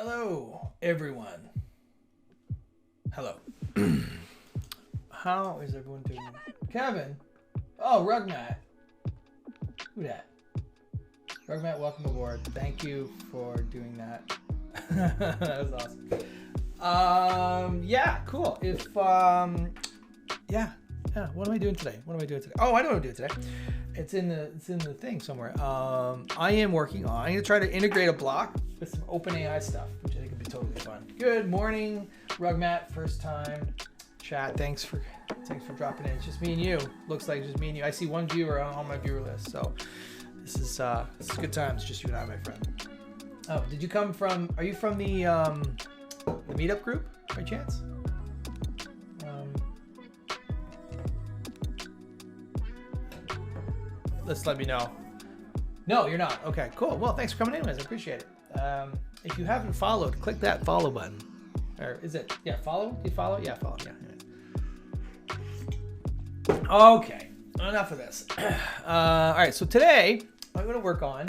Hello, everyone. Hello. How is everyone doing? Kevin. Oh, Rugmat. Who that? Rugmat, welcome aboard. Thank you for doing that. That was awesome. Yeah, cool. Yeah. What am I doing today? Oh, I know what I'm doing today. It's in the thing somewhere. I am working on. I'm gonna try to integrate a block with some OpenAI stuff, which I think would be totally fun. Good morning, Rugmat. First time chat. Thanks for dropping in. It's just me and you. Looks like it's just me and you. I see one viewer on my viewer list, so this is good times. Just you and I, my friend. Oh, did you come from? Are you from the meetup group by chance? Let's let me know. No, you're not. Okay, cool. Well, thanks for coming anyways. I appreciate it. If you haven't followed, click that follow button. Or is it? Yeah, follow? Do you follow? Yeah, follow. Yeah. Okay, enough of this. All right, so today I'm going to work on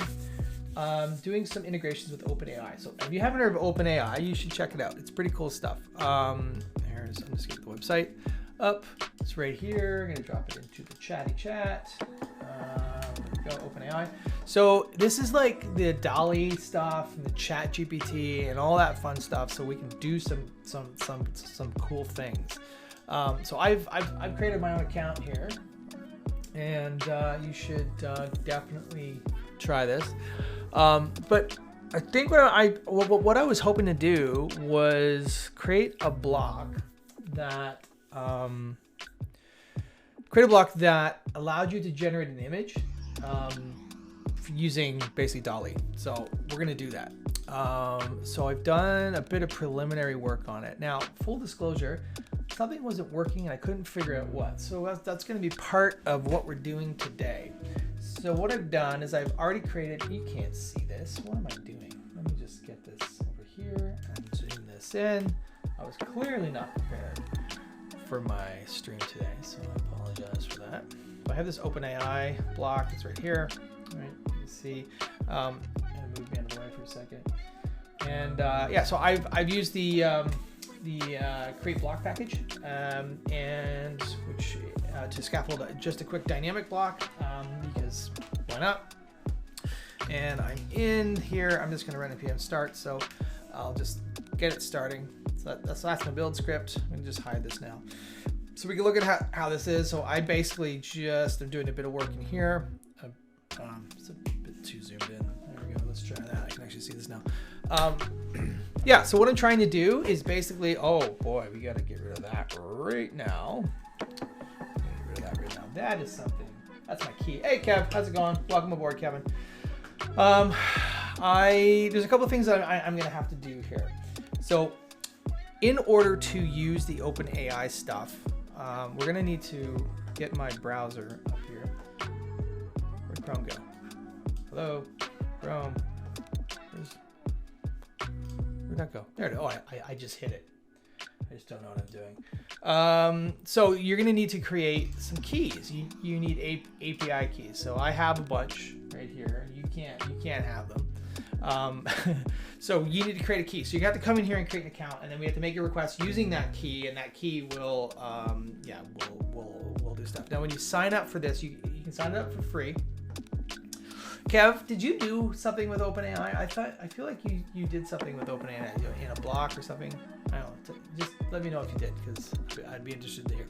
doing some integrations with OpenAI. So if you haven't heard of OpenAI, you should check it out. It's pretty cool stuff. I'm just going to get the website up. It's right here. I'm going to drop it into the chatty chat. There we go, OpenAI. So this is like the Dall-E stuff and the Chat GPT and all that fun stuff, so we can do some cool things. So I've created my own account here, and you should definitely try this. But I think what I was hoping to do was create a block that allowed you to generate an image using basically Dall-E. So we're going to do that. So I've done a bit of preliminary work on it. Now, full disclosure, something wasn't working and I couldn't figure out what. So that's going to be part of what we're doing today. So what I've done is I've already created, you can't see this. What am I doing? Let me just get this over here and zoom this in. I was clearly not prepared for my stream today, so I apologize for that. I have this OpenAI block. It's right here. All right, you can see. And move me out of the way for a second. And yeah, so I've used the create block package, and which to scaffold just a quick dynamic block, because why not? And I'm in here. I'm just going to run npm start, so I'll just get it starting. So that's my build script. I'm gonna just hide this now, so we can look at how this is. So I basically just am doing a bit of work in here. It's a bit too zoomed in. There we go. Let's try that. I can actually see this now. Yeah. So what I'm trying to do is basically, oh boy, we got to get rid of that right now. Get rid of that right now. That is something. That's my key. Hey Kev, how's it going? Welcome aboard, Kevin. There's a couple of things that I'm gonna have to do here. So in order to use the OpenAI stuff, we're gonna need to get my browser up here. Where'd Chrome go? Hello, Chrome. Where'd that go? There it is. Oh, I just hit it. I just don't know what I'm doing. So you're gonna need to create some keys. You need API keys. So I have a bunch right here. You can't have them. So you need to create a key. So you have to come in here and create an account, and then we have to make a request using that key, and that key will we'll do stuff. Now when you sign up for this, you can sign it up for free. Kev, did you do something with OpenAI? I feel like you did something with OpenAI in a block or something. I don't know. Just let me know if you did, because I'd be interested to hear.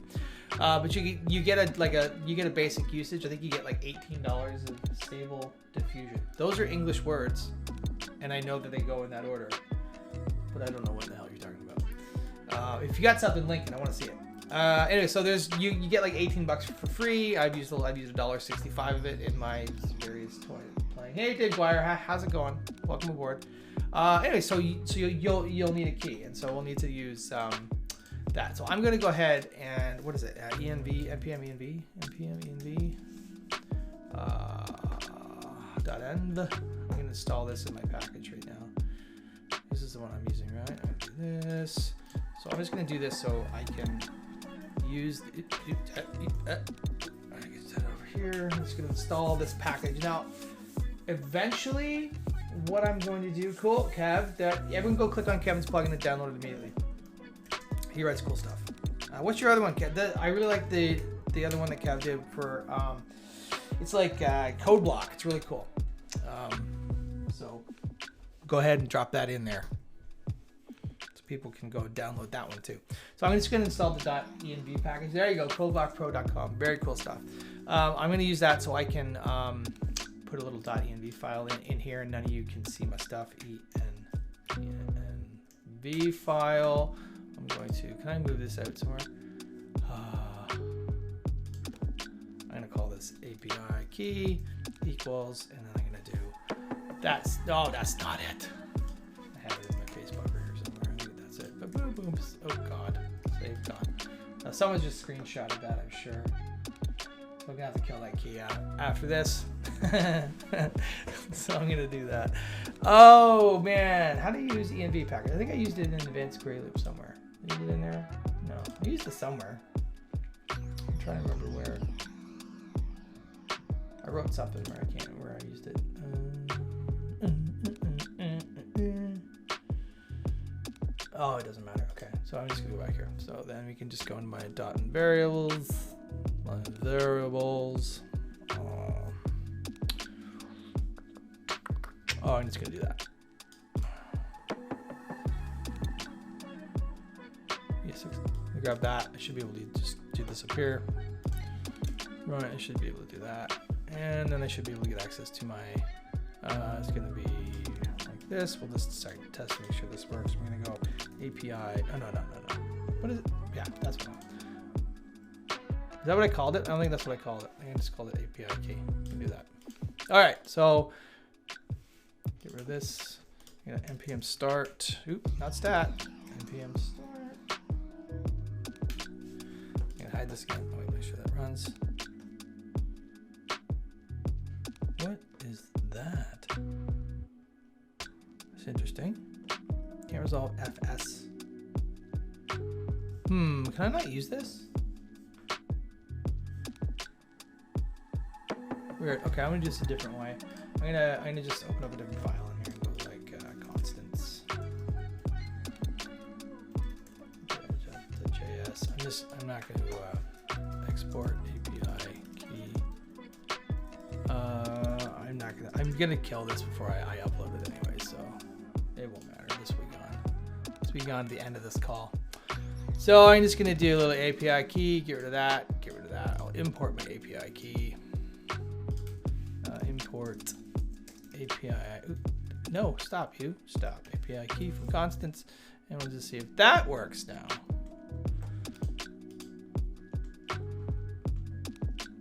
But you get a basic usage. I think you get like $18 of stable diffusion. Those are English words, and I know that they go in that order, but I don't know what the hell you're talking about. If you got something, link it. I want to see it. Anyway, so there's you get like $18 for free. I've used $1.65 of it in my various toy playing. Hey Dave Dwyer, how's it going? Welcome aboard. Anyway, so you'll need a key, and so we'll need to use that. So I'm going to go ahead and what is it? npm env .end. I'm going to install this in my package right now. This is the one I'm using, right? I'm going to do this. So I'm just going to do this so I can use I get that over here. I'm just going to install this package. Now, eventually, what I'm going to do, cool, Kev, everyone go click on Kevin's plugin and download it immediately. He writes cool stuff. What's your other one, Kev? I really like the other one that Kev did for, it's like code block. It's really cool. So go ahead and drop that in there. So people can go download that one too. So I'm just going to install the .env package. There you go, codeblockpro.com. Very cool stuff. I'm going to use that so I can put a little .env file in here, and none of you can see my stuff. env file. I'm going to, can I move this out somewhere? I'm going to call this API key equals, and then I'm going to do, that's not it. I have it in my Facebook here somewhere. I think that's it. But boom, boom. Oh God, save gone. Someone's just screenshotted that, I'm sure. So I'm gonna have to kill that key out after this. So I'm gonna do that. Oh man, how do you use env package? I think I used it in the advanced query loop somewhere. Is it in there? No, I used it somewhere. I'm trying to remember where. I wrote something where I used it. Oh, it doesn't matter. Okay, so I'm just gonna go back here. So then we can just go into my dot and variables. My variables. Oh, I'm just gonna do that. Yes, I grab that. I should be able to just do this up here. Right, I should be able to do that, and then I should be able to get access to my. It's gonna be like this. We'll just start test to make sure this works. We're gonna go API. Oh no. What is it? Yeah, that's what. Is that what I called it? I don't think that's what I called it. I think I just called it API key. We can do that. All right, so get rid of this. You got npm start. Oop, not stat. npm start. I'm gonna hide this again. Oh, wait, make sure that runs. What is that? That's interesting. Can't resolve fs. Can I not use this? Weird. Okay, I'm gonna do this a different way. I'm gonna just open up a different file in here and go like constants. JS. I'm not gonna export API key. I'm gonna kill this before I upload it anyway, so it won't matter. This will be gone. This will be gone at the end of this call. So I'm just gonna do a little API key. Get rid of that. Get rid of that. I'll import my API key. Import API. No, stop you. Stop API key from constants, and we'll just see if that works now.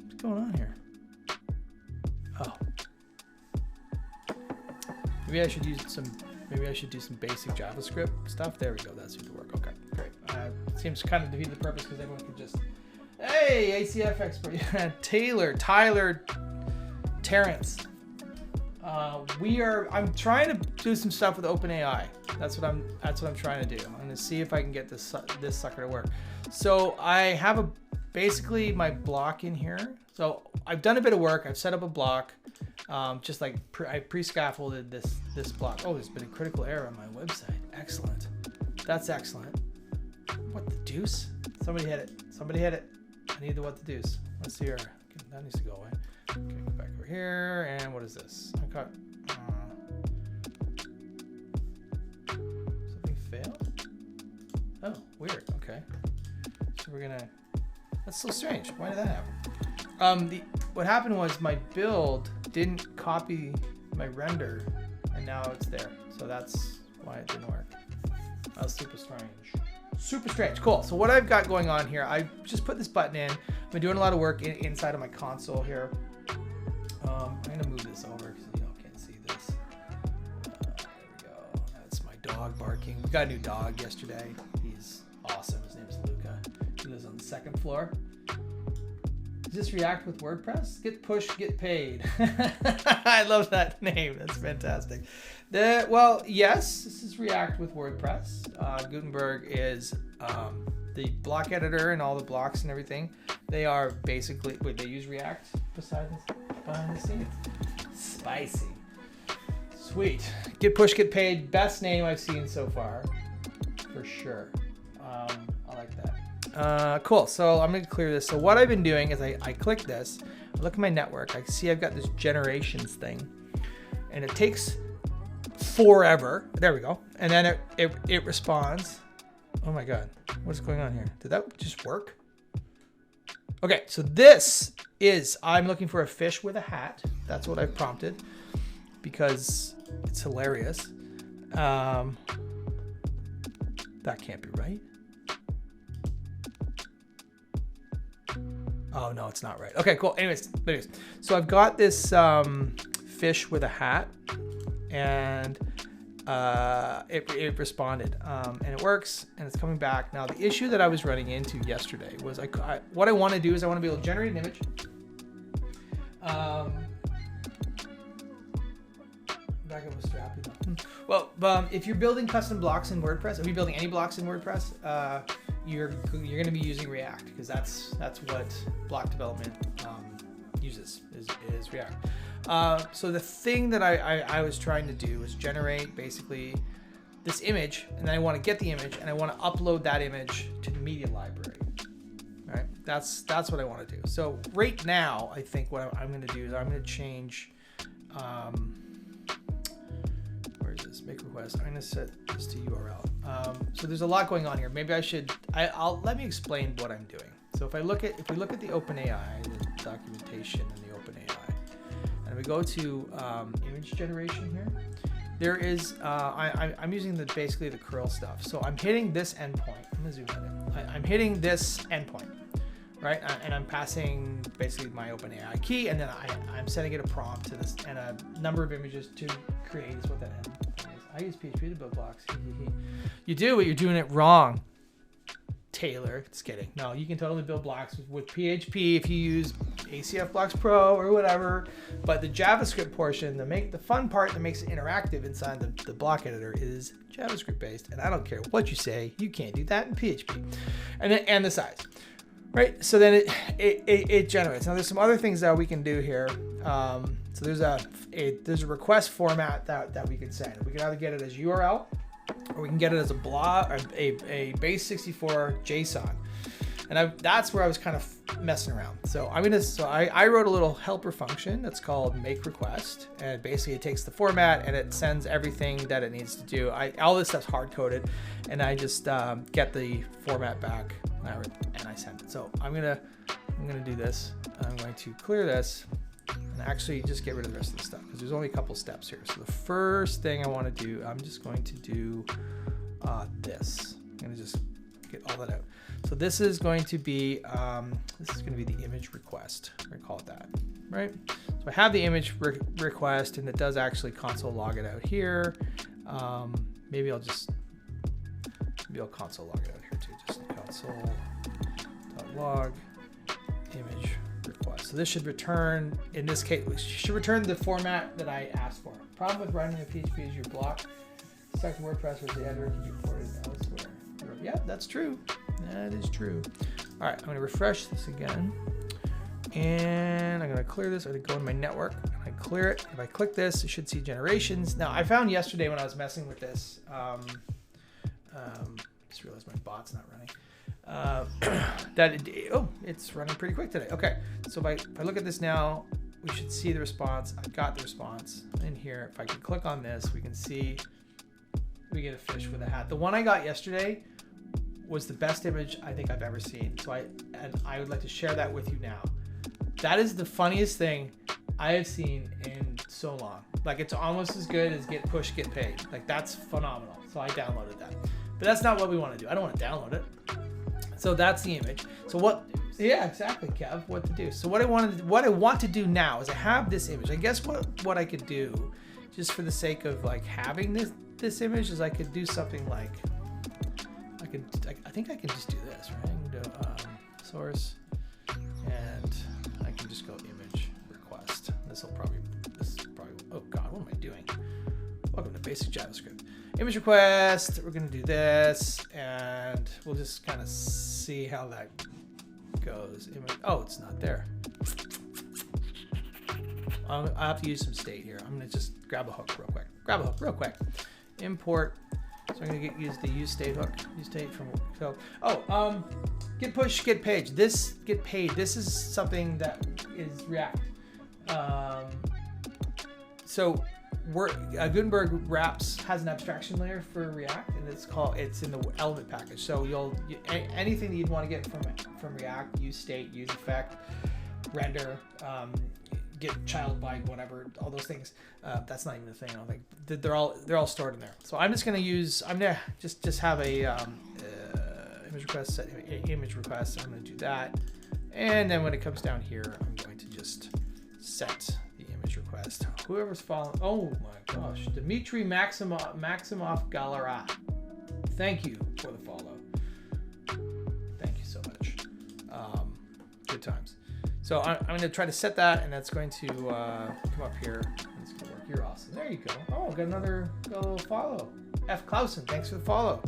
What's going on here? Oh, maybe I should use some. Maybe I should do some basic JavaScript stuff. There we go. That seems to work. Okay, great. Seems kind of defeat the purpose because everyone can just. Hey, ACF expert. Tyler. Terrence, I'm trying to do some stuff with OpenAI. That's what I'm trying to do. I'm gonna see if I can get this sucker to work. So I have basically my block in here. So I've done a bit of work. I've set up a block, just like I pre-scaffolded this block. Oh, there's been a critical error on my website. Excellent. That's excellent. What the deuce? Somebody hit it. I need the what the deuce. Let's see here. That needs to go away. Okay, go back over here, and what is this? I got something failed. Oh, weird. Okay, so we're gonna. That's so strange. Why did that happen? What happened was my build didn't copy my render, and now it's there. So that's why it didn't work. That was super strange. Super strange. Cool. So what I've got going on here, I just put this button in. I've been doing a lot of work inside of my console here. I'm gonna move this over because you can't see this. There we go. That's my dog barking. We got a new dog yesterday. He's awesome. His name is Luca. He lives on the second floor. Does this react with WordPress? Get pushed, get paid. I love that name. That's fantastic. Well, yes, this is React with WordPress. Gutenberg is the block editor and all the blocks and everything. They are basically, they use React behind the scenes. Spicy. Sweet. Get push, get paid. Best name I've seen so far, for sure. I like that. Cool. So I'm going to clear this. So what I've been doing is I click this, I look at my network. I see I've got this generations thing, and it takes forever. There we go. And then it responds. Oh my God. What's going on here? Did that just work? Okay. So this is, I'm looking for a fish with a hat. That's what I've prompted because it's hilarious. That can't be right. Oh no, it's not right. Okay, cool. Anyways, so I've got this fish with a hat, and it responded, and it works, and it's coming back. Now the issue that I was running into yesterday was what I want to do is I want to be able to generate an image. Back up with Strappy though. Well, if you're building custom blocks in WordPress, if you're building any blocks in WordPress, you're going to be using React, because that's what block development uses is React. So the thing that I was trying to do was generate basically this image, and then I want to get the image and I want to upload that image to the media library. All right, that's what I want to do. So right now, I think what I'm going to do is I'm going to change. Where is this? Make request. I'm going to set this to URL. So there's a lot going on here. Maybe I should. Let me explain what I'm doing. So if we look at the OpenAI, the documentation in the OpenAI, and we go to image generation here, there is I'm using basically the curl stuff. So I'm hitting this endpoint. I'm gonna zoom in. I'm hitting this endpoint, right? And I'm passing basically my OpenAI key, and then I'm setting it a prompt to this and a number of images to create is what that endpoint is. I use PHP to build blocks. You do, but you're doing it wrong, Taylor. Just kidding. No, you can totally build blocks with PHP if you use ACF Blocks Pro or whatever. But the JavaScript portion, the fun part that makes it interactive inside the block editor is JavaScript based. And I don't care what you say, you can't do that in PHP. And the size, right? So then it generates. Now there's some other things that we can do here. So there's a request format that we can send. We can either get it as URL, or we can get it as a blob, or a base 64 JSON. And that's where I was kind of messing around. So I wrote a little helper function that's called make request, and basically it takes the format and it sends everything that it needs to do. All this stuff's hard coded, and I just get the format back and I send it. So I'm gonna do this. I'm going to clear this and actually just get rid of the rest of the stuff, because there's only a couple steps here. So the first thing I want to do, I'm just going to do this. I'm going to just get all that out. So this is going to be the image request. We're going to call it that, right? So I have the image request, and it does actually console log it out here. Maybe I'll console log it out here too. Just console.log image request. So this should return, in this case, should return the format that I asked for. Problem with running a PHP is your block stuck in WordPress or the editor can be ported elsewhere. Yeah, that's true. That is true. All right, I'm going to refresh this again, and I'm going to clear this. I'm going to go in my network and I clear it. If I click this, it should see generations. Now, I found yesterday when I was messing with this, just realized my bot's not running. It's running pretty quick today. Okay, so if I look at this now, we should see the response. I've got the response in here. If I can click on this, we can see we get a fish with a hat. The one I got yesterday was the best image I think I've ever seen. So I would like to share that with you now. That is the funniest thing I have seen in so long. Like, it's almost as good as get push, get paid. Like, that's phenomenal. So I downloaded that. But that's not what we want to do. I don't want to download it. So that's the image. So what? Yeah, exactly, Kev. What to do? So what I want to do now is I have this image. I guess what I could do, just for the sake of like having this image, is I could do something like I think I can just do this, right? I can go source, and I can just go image request. This is probably. Oh God, what am I doing? Welcome to basic JavaScript. Image request, we're gonna do this, and we'll just kind of see how that goes. Oh, it's not there. I have to use some state here. I'm gonna just grab a hook real quick. Grab a hook real quick. Import. So I'm gonna use the useState hook. UseState from get push, get page. This get paid. This is something that is React. So Gutenberg wraps has an abstraction layer for React, and it's in the element package. So anything that you'd want to get from React, use state, use effect, render, get child by whatever, all those things. That's not even a thing. I don't think they're all stored in there. So I'm just gonna just have a image request, set image request. I'm gonna do that, and then when it comes down here, I'm going to just set the image request. Whoever's following, oh my gosh, Dmitry Maximov Galera, thank you for the follow. Thank you so much. Good times. So I'm going to try to set that, and that's going to come up here. It's going to work. You're awesome. There you go. Oh, got a little follow. F. Clausen, thanks for the follow.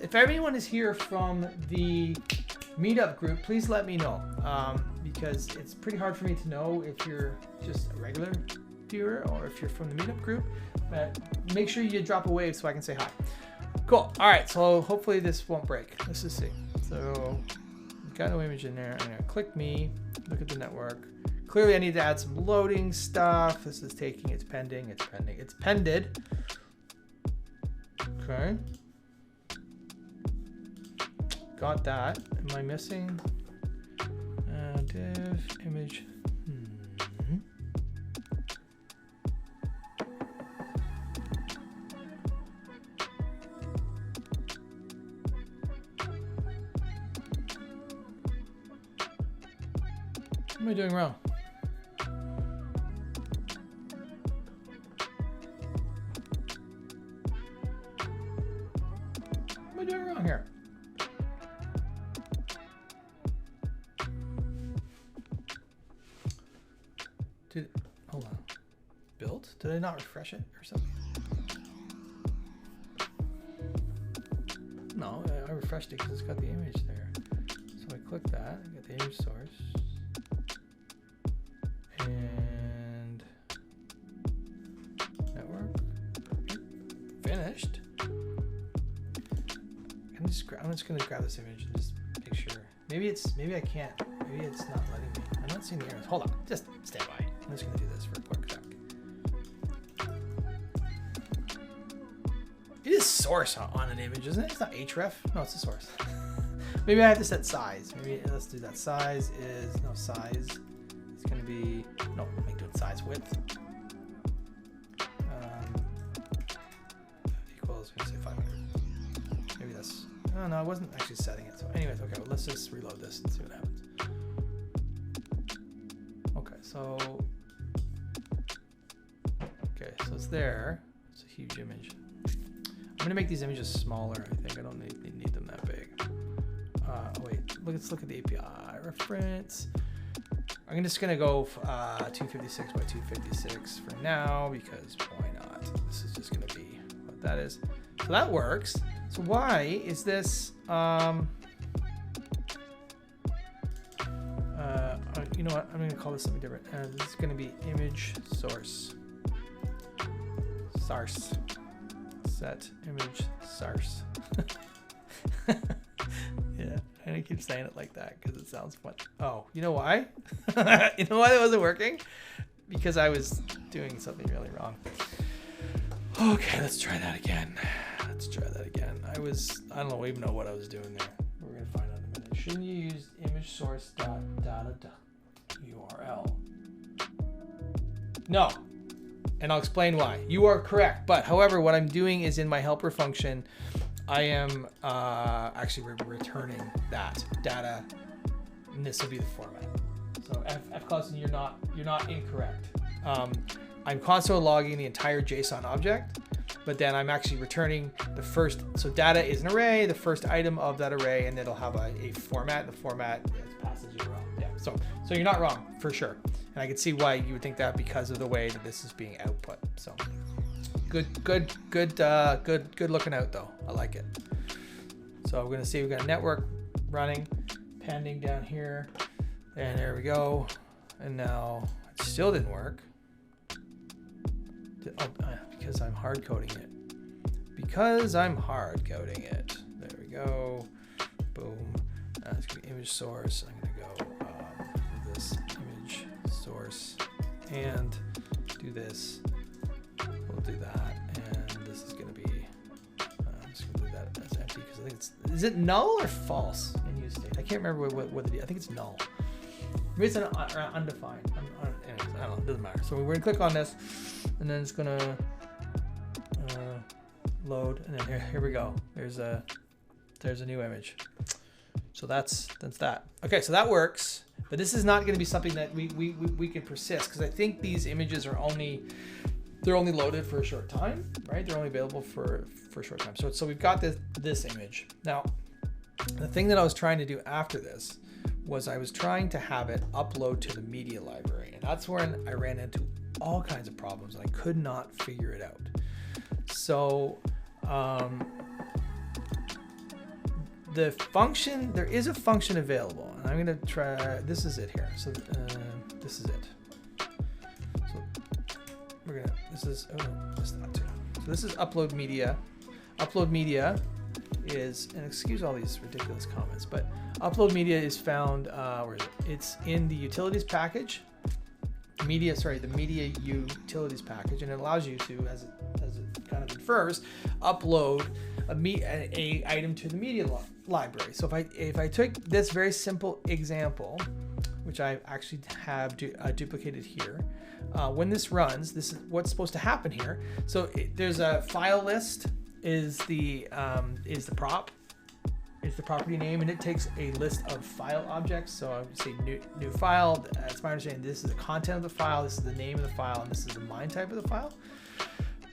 If everyone is here from the meetup group, please let me know, because it's pretty hard for me to know if you're just a regular viewer or if you're from the meetup group. But make sure you drop a wave so I can say hi. Cool. All right. So hopefully this won't break. Let's just see. So got no image in there. I'm gonna click me, look at the network. Clearly I need to add some loading stuff. This is taking, it's pending, it's pended. Okay. Got that. Am I missing? Div image. What am I doing wrong? What am I doing wrong here? Hold on. Built? Did I not refresh it or something? No, I refreshed it because it's got the image there. So I click that, I get the image source. And network. Finished. I'm just going to grab this image and just make sure. Maybe I can't. Maybe it's not letting me. I'm not seeing the arrows. Hold on. Just stand by. I'm just going to do this for a quick sec. It is source on an image, isn't it? It's not href. No, it's a source. Maybe I have to set size. Maybe let's do that. Size is no size. It's going to be no. I'm doing size width. Equals. I'm going to say 500. Maybe that's. Oh no, I wasn't actually setting it. So, anyways, okay. Well, let's just reload this and see what happens. So it's there. It's a huge image. I'm gonna make these images smaller. I think I don't need them that big. Oh wait, let's look at the API reference. I'm just gonna go 256 by 256 for now because why not? This is just gonna be what that is. So that works. So why is this? You know what? I'm going to call this something different. This is going to be image source. Source. Set image source. Yeah, and I keep saying it like that because it sounds fun. Oh, you know why? You know why that wasn't working? Because I was doing something really wrong. Okay, let's try that again. I don't know even know what I was doing there. We're going to find out in a minute. Shouldn't you use image source data URL? No, and I'll explain why. You are correct, but however, what I'm doing is in my helper function, I am actually returning that data, and this will be the format. So F Clausen, you're not incorrect. I'm console logging the entire JSON object, but then I'm actually returning the first. So data is an array, the first item of that array, and it'll have a format. The format is passage URL. Yeah. So you're not wrong for sure, and I can see why you would think that because of the way that this is being output. So good looking out though. I like it. So we're gonna see we've got a network running, pending down here, and there we go. And now It still didn't work. Because I'm hard coding it. Because I'm hard coding it. There we go. Boom. It's going to be image source. I'm going to go this image source and do this. We'll do that. And this is going to be, I'm just going to do that as empty because I think it's, is it null or false in useState? I can't remember what it is. I think it's null. Maybe it's undefined. Anyways, I don't know. It doesn't matter. So we're going to click on this and then it's going to load. And then here we go. There's a new image. So that's that. Okay, so that works. But this is not going to be something that we can persist because I think these images are they're only loaded for a short time, right? They're only available for a short time. So we've got this image. Now, the thing that I was trying to do after this was I was trying to have it upload to the media library. And that's when I ran into all kinds of problems and I could not figure it out. So the function, there is a function available and I'm going to try, this is it here. So this is it. So we're going to, this is, oh, that's not too. So this is uploadMedia. UploadMedia is, and excuse all these ridiculous comments, but UploadMedia is found, where is it? It's in the utilities package, the media utilities package, and it allows you to, as it kind of infers, upload a item to the media library. So if I took this very simple example, which I actually have duplicated here, when this runs, this is what's supposed to happen here. So there's a file list is the property name, and it takes a list of file objects. So I would say new file. It's my understanding this is the content of the file, this is the name of the file, and this is the MIME type of the file.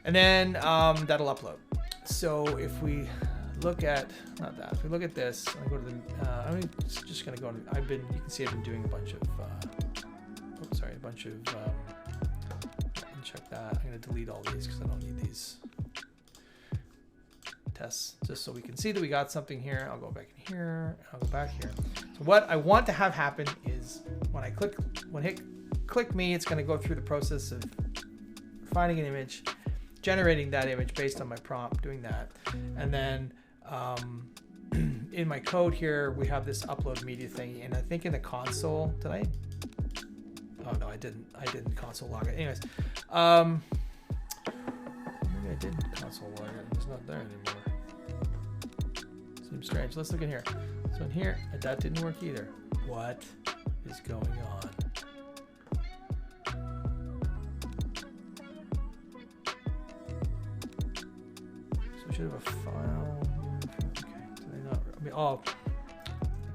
And then that'll upload. So if we look at, not that, if we look at this, I go to the, I'm just gonna go, you can see I've been doing a bunch of, check that. I'm gonna delete all these because I don't need these tests, just so we can see that we got something here. I'll go back in here, I'll go back here. So what I want to have happen is when I click me, it's gonna go through the process of finding an image, generating that image based on my prompt, doing that. And then in my code here, we have this uploadMedia thing. And I think in the console, did I? Oh no, I didn't console log it. Anyways, maybe I did console log it. It's not there anymore. Seems strange. Let's look in here. So in here, that didn't work either. What is going on? So I should have a file. Okay. Did I not? I mean, oh,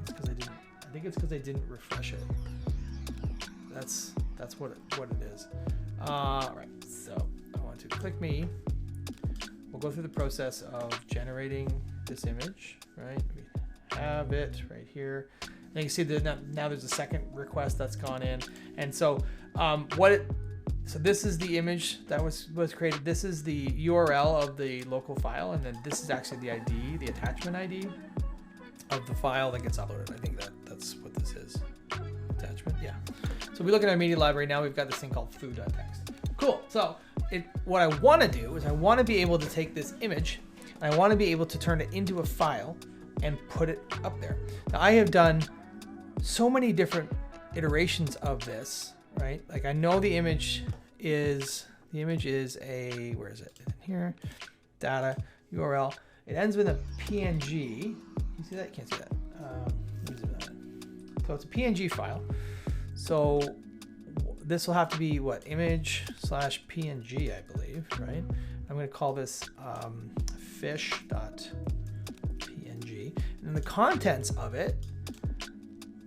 I think it's because I didn't refresh it. That's what it is. All right. So I want to click me. We'll go through the process of generating this image, right? We have it right here. And you can see that now there's a second request that's gone in. And so so this is the image that was created. This is the URL of the local file. And then this is actually the ID, the attachment ID of the file that gets uploaded. I think that's what this is. Attachment, yeah. So we look at our media library. Now we've got this thing called foo.txt. Cool. So what I want to do is I want to be able to take this image, and I want to be able to turn it into a file and put it up there. Now I have done so many different iterations of this, right? Like I know the image is a, where is it? In here, data, URL. It ends with a PNG. You see that? You can't see that. So it's a PNG file. So this will have to be what? Image/PNG, I believe, right? I'm going to call this fish.png. And then the contents of it,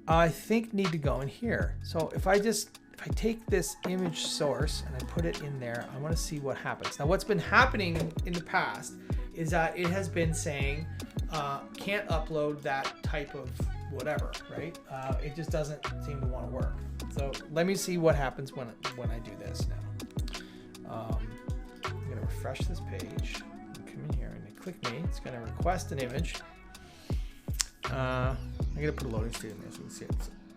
I think need to go in here. So if I take this image source and I put it in there, I want to see what happens. Now what's been happening in the past is that it has been saying can't upload that type of whatever, right? It just doesn't seem to want to work. So let me see what happens when I do this now. I'm going to refresh this page. Come in here and click me. It's going to request an image. I'm going to put a loading state in there so we can see it.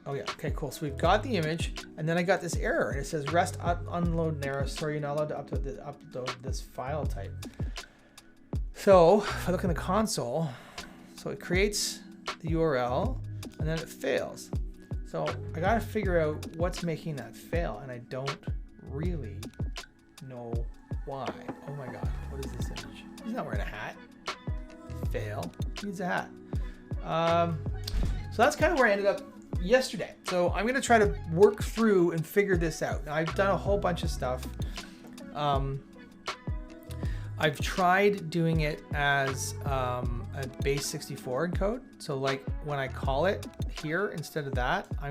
Oh yeah, okay, cool. So we've got the image, and then I got this error, and it says rest unload error. Sorry, you're not allowed to upload this file type. So if I look in the console, so it creates the URL, and then it fails. So I gotta figure out what's making that fail, and I don't really know why. Oh my God, what is this image? He's not wearing a hat. Fail, he needs a hat. So that's kind of where I ended up yesterday. So I'm gonna try to work through and figure this out. Now I've done a whole bunch of stuff. I've tried doing it as a base 64 encode. So like when I call it here, instead of that, I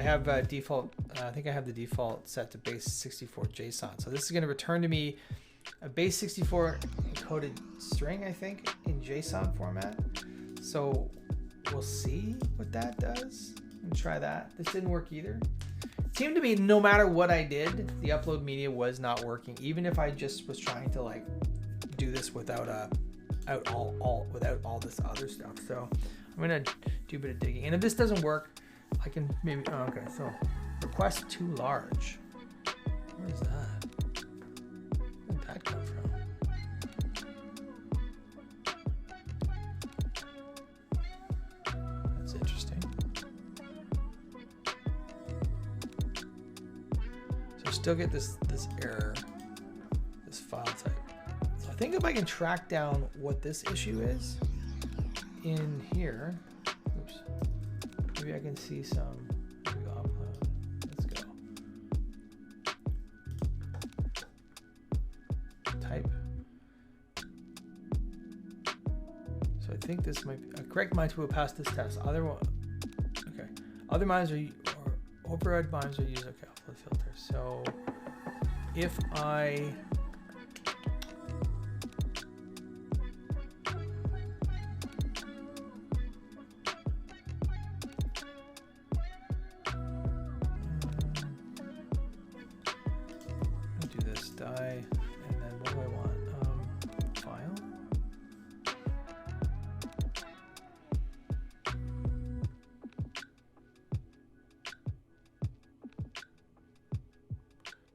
have a default, I think I have the default set to base 64 JSON. So this is gonna return to me a base 64 encoded string, I think, in JSON format. So we'll see what that does and try that. This didn't work either. It seemed to me no matter what I did, the upload media was not working, even if I just was trying to like do this without all this other stuff. So I'm gonna do a bit of digging, and if this doesn't work, I can maybe. Oh, okay, so request too large. Where is that? Where did that come from? That's interesting. So I still get this error, this file type. I think if I can track down what this issue is in here, oops, maybe I can see some. Here we go, upload. Let's go. Type. So I think this might be a correct mind will pass this test. Other one, okay. Other minds or override minds are used. Okay, upload filter. So if I and then what do I want? File.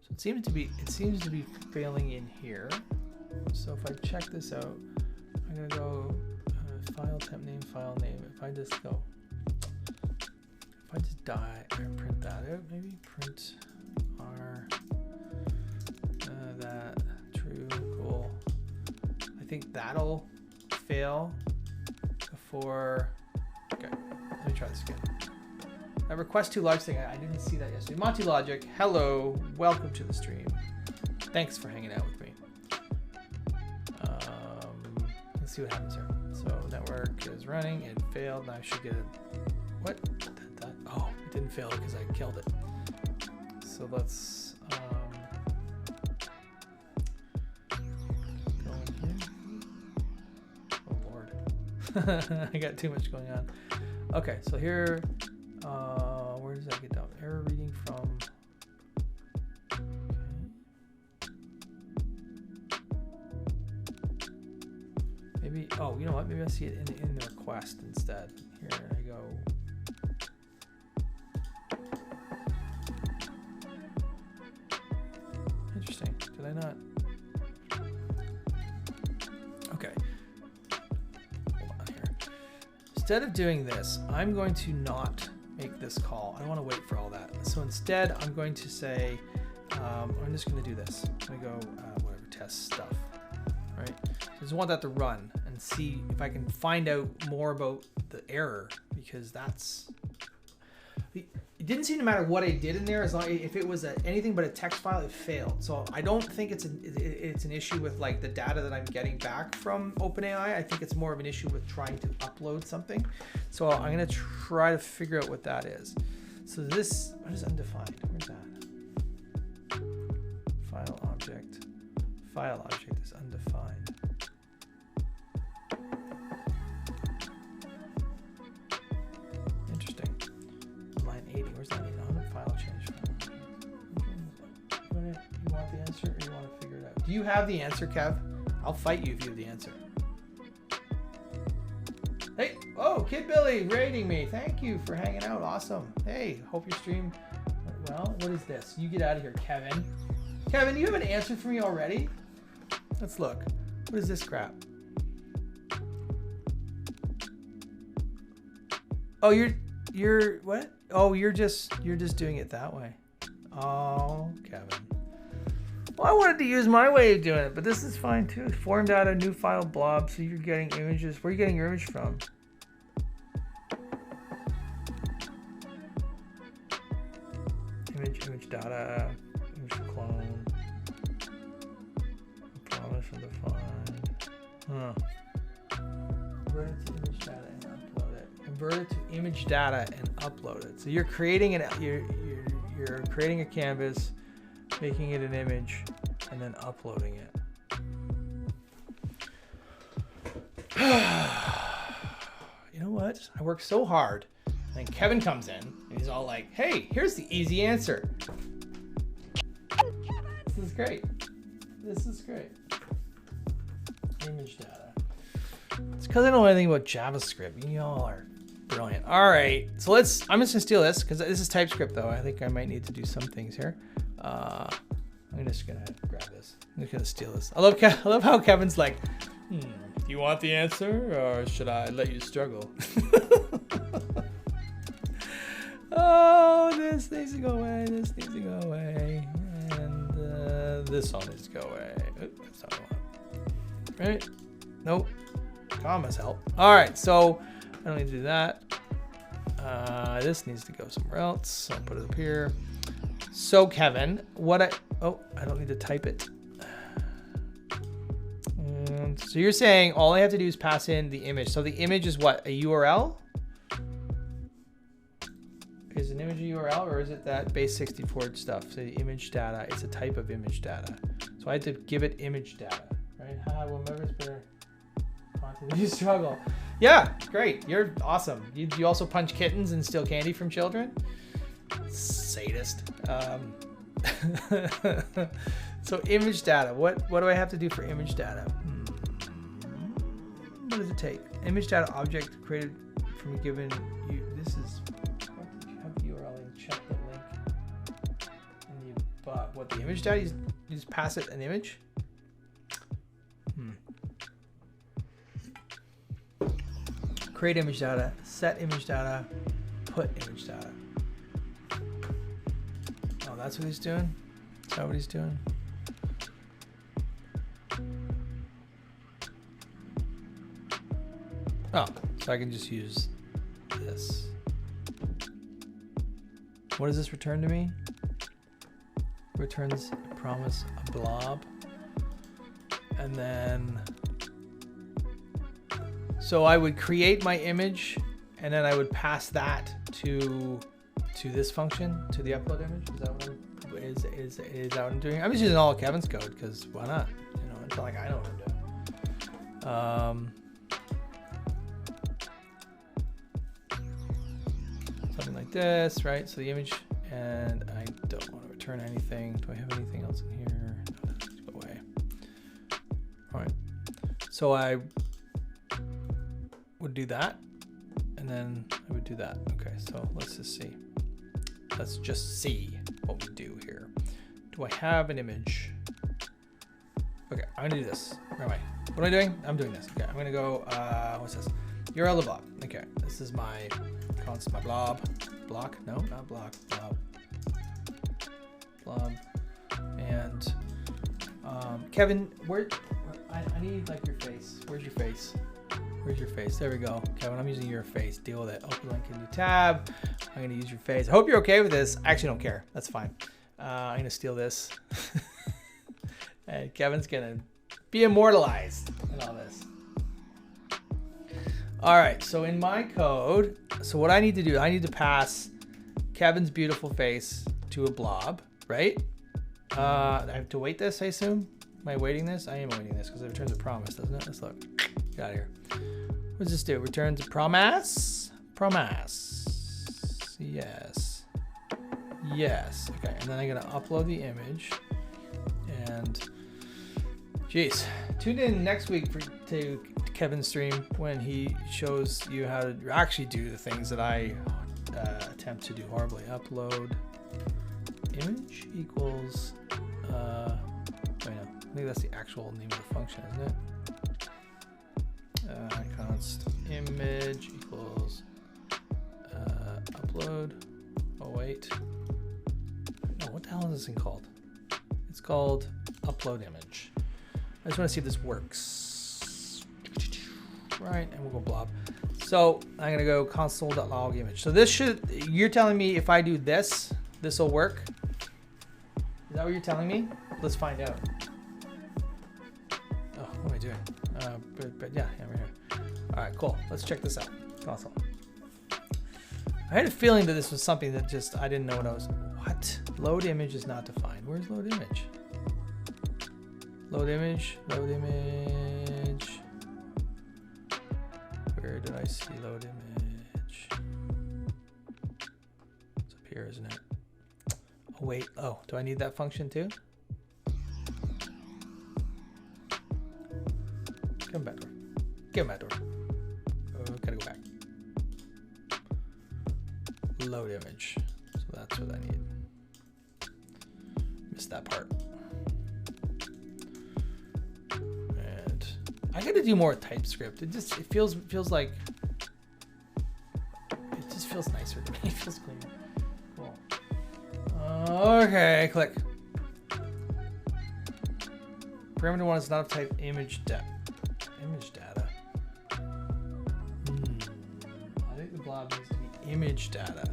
So it seems to be failing in here. So if I check this out, I'm gonna go file temp name, file name. If I just die and print that out, maybe print R. That true, cool. I think that'll fail before. Okay, let me try this again. That request too large thing, I didn't see that yesterday. Monty Logic, hello, welcome to the stream. Thanks for hanging out with me. Let's see what happens here. So network is running, it failed, now I should get it. What? Oh, it didn't fail because I killed it. So let's I got too much going on. Okay, so here, where does that get down? Error reading from. Okay. Maybe. Oh, you know what? Maybe I see it in the request instead. Here I go. Interesting. Did I not? Okay. Instead of doing this, I'm going to not make this call. I don't want to wait for all that. So instead, I'm going to say, I'm just going to do this. I'm going to go, whatever, test stuff, right? So I just want that to run and see if I can find out more about the error, because that's, it didn't seem to matter what I did in there, as long if it was anything but a text file, it failed. So I don't think it's an issue with like the data that I'm getting back from OpenAI. I think it's more of an issue with trying to upload something. So I'm gonna try to figure out what that is. So this, what is undefined? Where's that? File object. File object is undefined. Where's that? File change. You want the answer, or you want to figure it out? Do you have the answer, Kev? I'll fight you if you have the answer. Hey, oh, Kid Billy rating me. Thank you for hanging out. Awesome. Hey, hope your stream went well. What is this? You get out of here, Kevin. Kevin, you have an answer for me already? Let's look. What is this crap? Oh, you're what? Oh, you're just doing it that way. Oh, Kevin. Well, I wanted to use my way of doing it, but this is fine too. Form data, new file, blob. So you're getting images. Where are you getting your image from? Image data, image clone. Promise undefined. Huh. Convert it to image data and upload it. Convert it to image data and upload it. So you're creating you're creating a canvas, making it an image, and then uploading it. You know what? I worked so hard. And then Kevin comes in, and he's all like, hey, here's the easy answer. This is great. This is great. Image data. It's because I don't know anything about JavaScript. You all are brilliant. All right, so I'm just gonna steal this because this is TypeScript though. I think I might need to do some things here. I'm just gonna grab this. I'm just gonna steal this. I love how Kevin's like, do you want the answer or should I let you struggle? Oh, this needs to go away. This needs to go away, and this one needs to go away. Oops, that's not what I want. Right? Nope. Commas help. All right, so I don't need to do that. This needs to go somewhere else. I'll put it up here. So Kevin, I don't need to type it. So you're saying all I have to do is pass in the image. So the image is what? A URL? Is an image a URL or is it that base 64 stuff? So the image data, it's a type of image data. So I had to give it image data, right? Well, remember it's better. You struggle. Yeah, great. You're awesome. You also punch kittens and steal candy from children? Sadist. So image data. What do I have to do for image data? What does it take? Image data object created from a given. This is. What did you have the URL and check the link? And you what the image data? You just pass it an image. Create image data, set image data, put image data. Oh, that's what he's doing? Is that what he's doing? Oh, so I can just use this. What does this return to me? Returns a promise, a blob. And then so I would create my image and then I would pass that to this function, to the upload image. Is that what I'm doing? I'm just using all of Kevin's code because why not? You know, it's not like I know what I'm doing. Something like this, right? So the image, and I don't want to return anything. Do I have anything else in here? No, let's go away. All right. So I would do that, and then I would do that. Okay, so let's just see. Let's just see what we do here. Do I have an image? Okay, I'm gonna do this. Where am I? What am I doing? I'm doing this. Okay, I'm gonna go, what's this? URL of blob. Okay, this is my blob. Block? No, not block. Blob. Blob. And Kevin, I need like your face. Where's your face? Where's your face? There we go. Kevin, I'm using your face. Deal with it. Open link in new tab. I'm going to use your face. I hope you're okay with this. I actually don't care. That's fine. I'm going to steal this. And Kevin's going to be immortalized in all this. All right. So in my code, so what I need to do, I need to pass Kevin's beautiful face to a blob, right? I have to wait this, I assume. Am I waiting this? I am waiting this because it returns a promise, doesn't it? Let's look. Get out of here. What does this do? Returns a promise? Promise. Yes. Yes. Okay, and then I'm gonna upload the image. And geez, tune in next week to Kevin's stream when he shows you how to actually do the things that I attempt to do horribly. Upload image equals, wait, no, I think that's the actual name of the function, isn't it? Const image equals upload. Oh wait, no, what the hell is this thing called? It's called upload image. I just want to see if this works. Right, and we'll go blob. So I'm gonna go console.log image. So this should, you're telling me if I do this, this will work? Is that what you're telling me? Let's find out. Oh, what am I doing? But yeah, we're here. All right, cool. Let's check this out. Console. I had a feeling that this was something that just, I didn't know what I was, what? Load image is not defined. Where's load image? Load image, load image. Where did I see load image? It's up here, isn't it? Oh wait, oh, do I need that function too? Come back door. Get back door. Oh, gotta go back. Load image. So that's what I need. Missed that part. And I gotta do more TypeScript. It feels like it just feels nicer to me. It feels cleaner. Cool. Okay, click. Parameter 1 is not of type image data. Image data. I think the blob needs to be image data.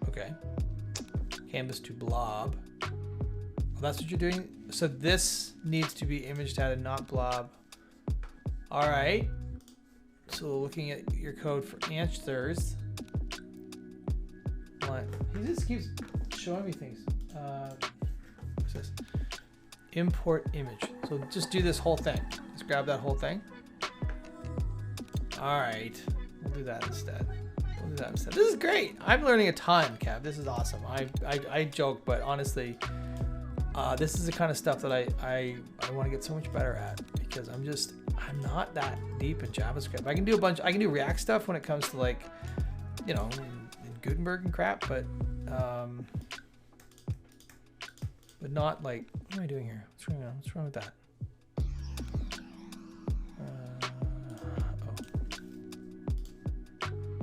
Okay. Canvas to blob. Well, that's what you're doing. So this needs to be image data, not blob. All right. So looking at your code for answers. He just keeps showing me things. What's this? Import image. So just do this whole thing. Just grab that whole thing. All right, we'll do that instead. This is great. I'm learning a ton, Kev. This is awesome. I joke, but honestly, this is the kind of stuff that I want to get so much better at because I'm not that deep in JavaScript. I can do I can do React stuff when it comes to like, you know, Gutenberg and crap, but not like, what am I doing here? What's going on? What's wrong with that?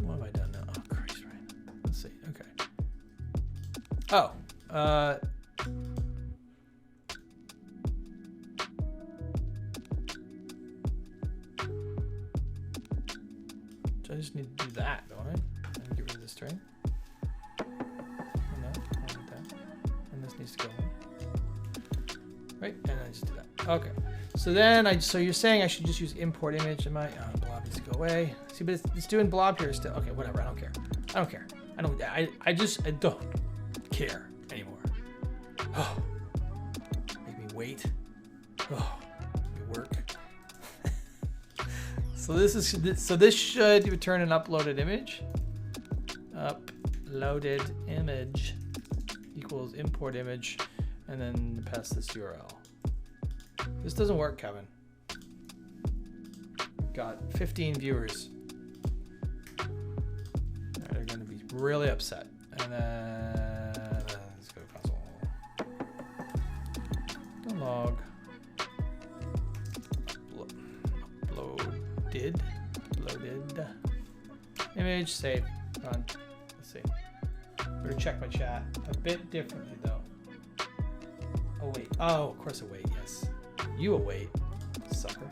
What have I done now? Oh, Christ, right. Let's see. Okay. Oh, so I just need to do that, don't I? And get rid of this string. And this needs to go in. Right, and I just do that. Okay. So then so you're saying I should just use import image, and my blob needs to go away. See, but it's doing blob here still. Okay, whatever. I don't care. I don't care anymore. Oh, make me wait. Oh, make me work. So this should return an uploaded image. Uploaded image equals import image, and then pass this URL. This doesn't work, Kevin. Got 15 viewers. They're going to be really upset. And then let's go console. Log. Uploaded image, save, run. Let's see. Better check my chat a bit differently though. Await. Oh, of course await. Yes. You await, sucker.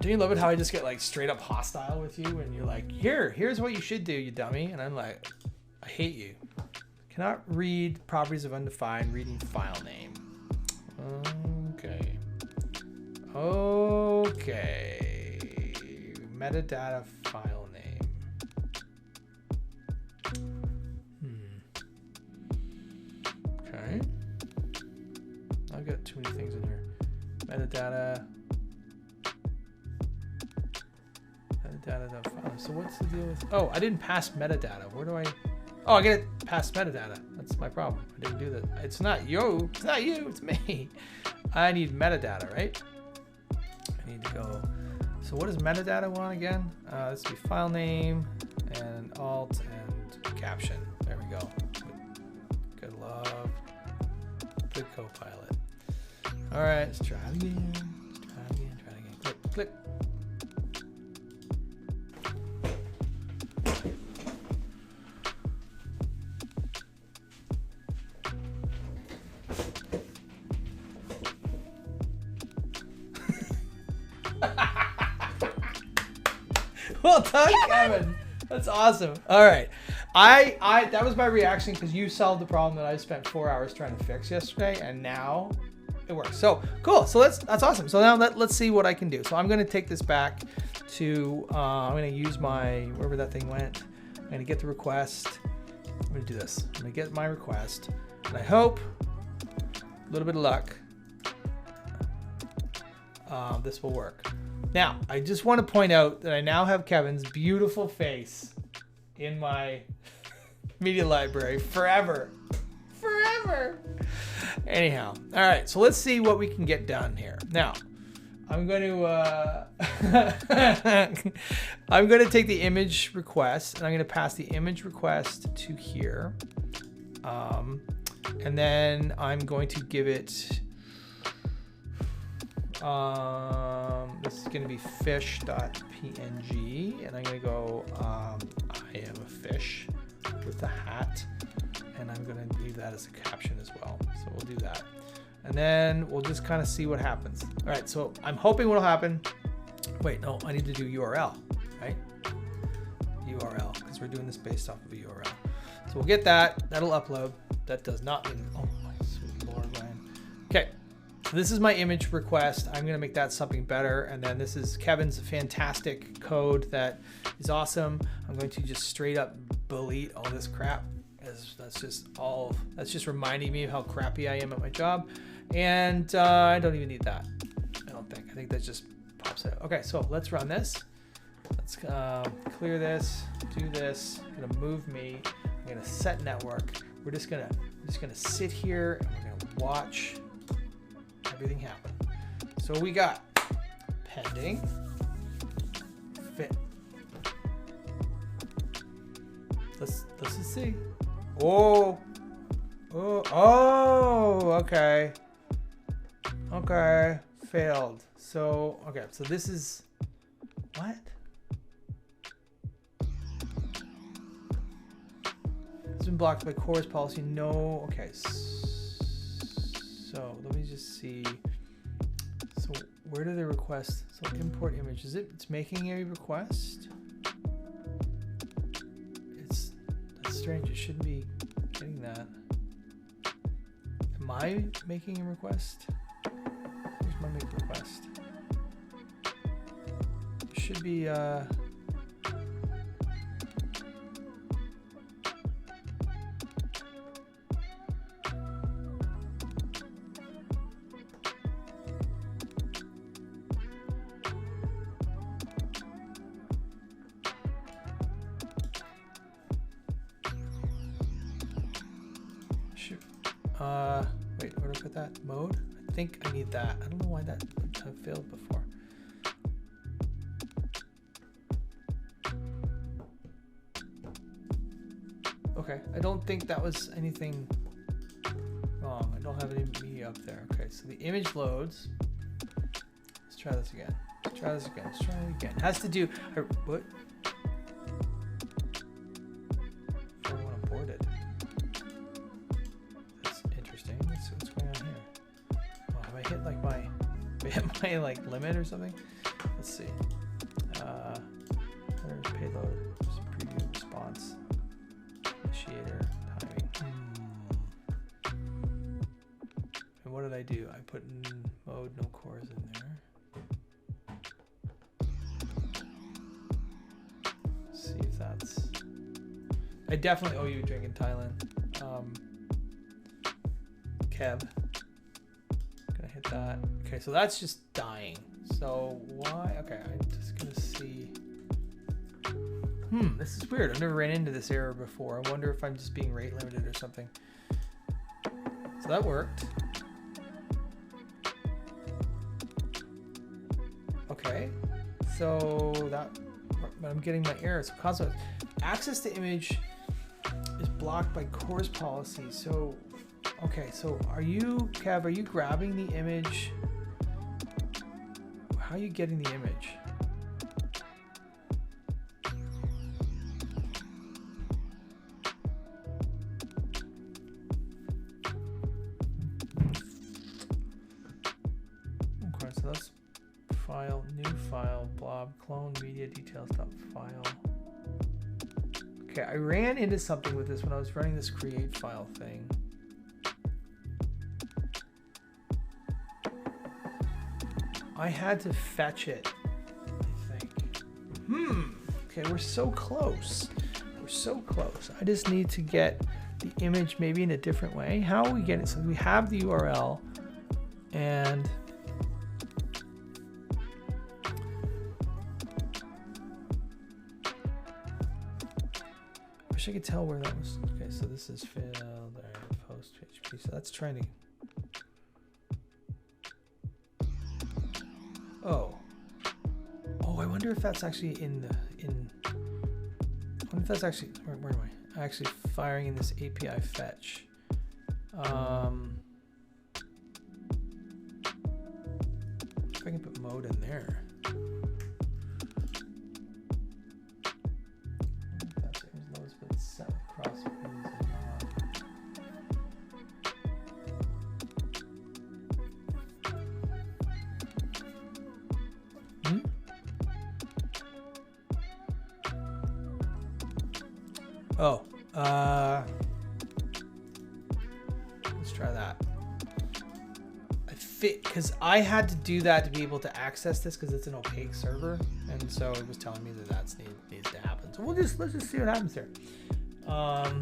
Don't you love it how I just get like straight up hostile with you and you're like, here's what you should do, you dummy. And I'm like, I hate you. Cannot read properties of undefined, reading file name. Okay. Metadata file name. Okay. I've got too many things in here. Metadata. Data.file. So what's the deal with? Oh, I didn't pass metadata. Where do I? Oh, I get it past metadata. That's my problem. I didn't do that. It's not you. It's not you. It's me. I need metadata, right? I need to go. So what does metadata want again? This would be file name and alt and caption. There we go. Good love. Good Copilot. All right, let's try it again. Try it again. Try it again. Click, click. Well done, Kevin. That's awesome. All right. That was my reaction because you solved the problem that I spent 4 hours trying to fix yesterday, and now it works. So cool. So that's awesome. So now let's see what I can do. So I'm going to take this back to, I'm going to use my, wherever that thing went. I'm going to get the request. I'm going to do this. I'm going to get my request, and I hope, a little bit of luck, this will work. Now, I just want to point out that I now have Kevin's beautiful face in my media library forever. Forever. Anyhow, all right, so let's see what we can get done here. Now, I'm going to I'm going to take the image request and I'm going to pass the image request to here. And then I'm going to give it this is going to be fish.png, and I'm going to go I am a fish with a hat, and I'm going to leave that as a caption as well. So we'll do that, and then we'll just kind of see what happens. All right, so I'm hoping what'll happen. Wait, no, I need to do URL, right? URL, because we're doing this based off of a URL. So we'll get that. That'll upload. That does not mean, oh my sweet Lord, Ryan. Okay. So this is my image request. I'm going to make that something better. And then this is Kevin's fantastic code that is awesome. I'm going to just straight up delete all this crap. That's just reminding me of how crappy I am at my job. And I don't even need that. I don't think. I think that just pops out. Okay, so let's run this. Let's clear this, do this. I'm going to move me. I'm going to set network. We're just going to sit here and we're going to watch everything happen. So we got pending fit. Let's just see. Oh, okay. Okay, failed. So, okay, so this is what? It's been blocked by Core's policy. No, okay. So let me just see. So where do they request? So import image. It's making a request? That's strange. It shouldn't be getting that. Am I making a request? Where's my make request? It should be wait, where do I put that? Mode? I think I need that. I don't know why that failed before. Okay, I don't think that was anything wrong. I don't have any media up there. Okay, so the image loads. Let's try this again. Let's try this again. Let's try it again. It has to do, what? I want to board it. What's going on here? Oh, have I hit like my like limit or something? Let's see. Where's payload? Just preview response. Initiator timing. And what did I do? I put in mode no cores in there. Let's see if that's. I definitely owe you a drink in Thailand. Kev. Gonna hit that. Okay, so that's just dying. So why? Okay, I'm just gonna see. This is weird. I've never ran into this error before. I wonder if I'm just being rate limited or something. So that worked. Okay. So that, but I'm getting my error. So console access to image is blocked by course policy. So, okay. So are you, Kev, are you grabbing the image? How are you getting the image? Okay, so that's file, new file, blob, clone media details dot file. Okay, I ran into something with this when I was running this create file thing. I had to fetch it, I think. Okay, we're so close. We're so close. I just need to get the image maybe in a different way. How are we getting it? So we have the URL and I wish I could tell where that was. Okay, so this is filled there, post PHP. So that's trying to. Oh, I wonder if that's actually in the, I wonder if that's actually, where am I? Actually firing in this API fetch. If I can put mode in there. That's it was lowest, but it's set across views and not. Oh, let's try that. Because I had to do that to be able to access this because it's an opaque server, and so it was telling me that that needs to happen. So let's just see what happens here. I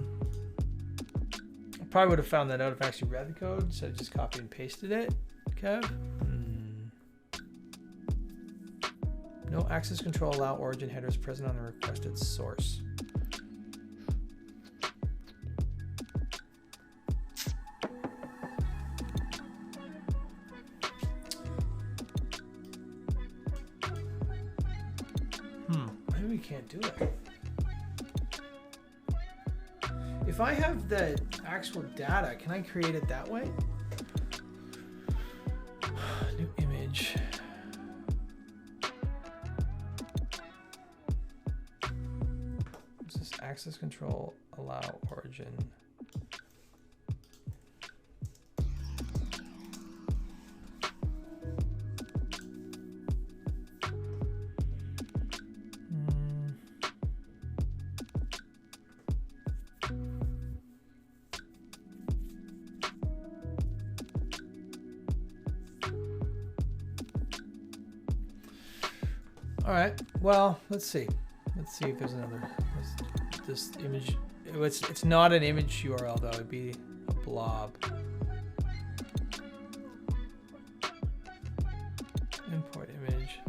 probably would have found that out if I actually read the code, so I just copied and pasted it. Kev. No access control allow origin headers present on the requested source. Maybe we can't do it. If I have the actual data, can I create it that way? New image. What's this? Access control, allow origin. All right, well, let's see. Let's see if there's another, this image, it's not an image URL though, it'd be a blob. Import image.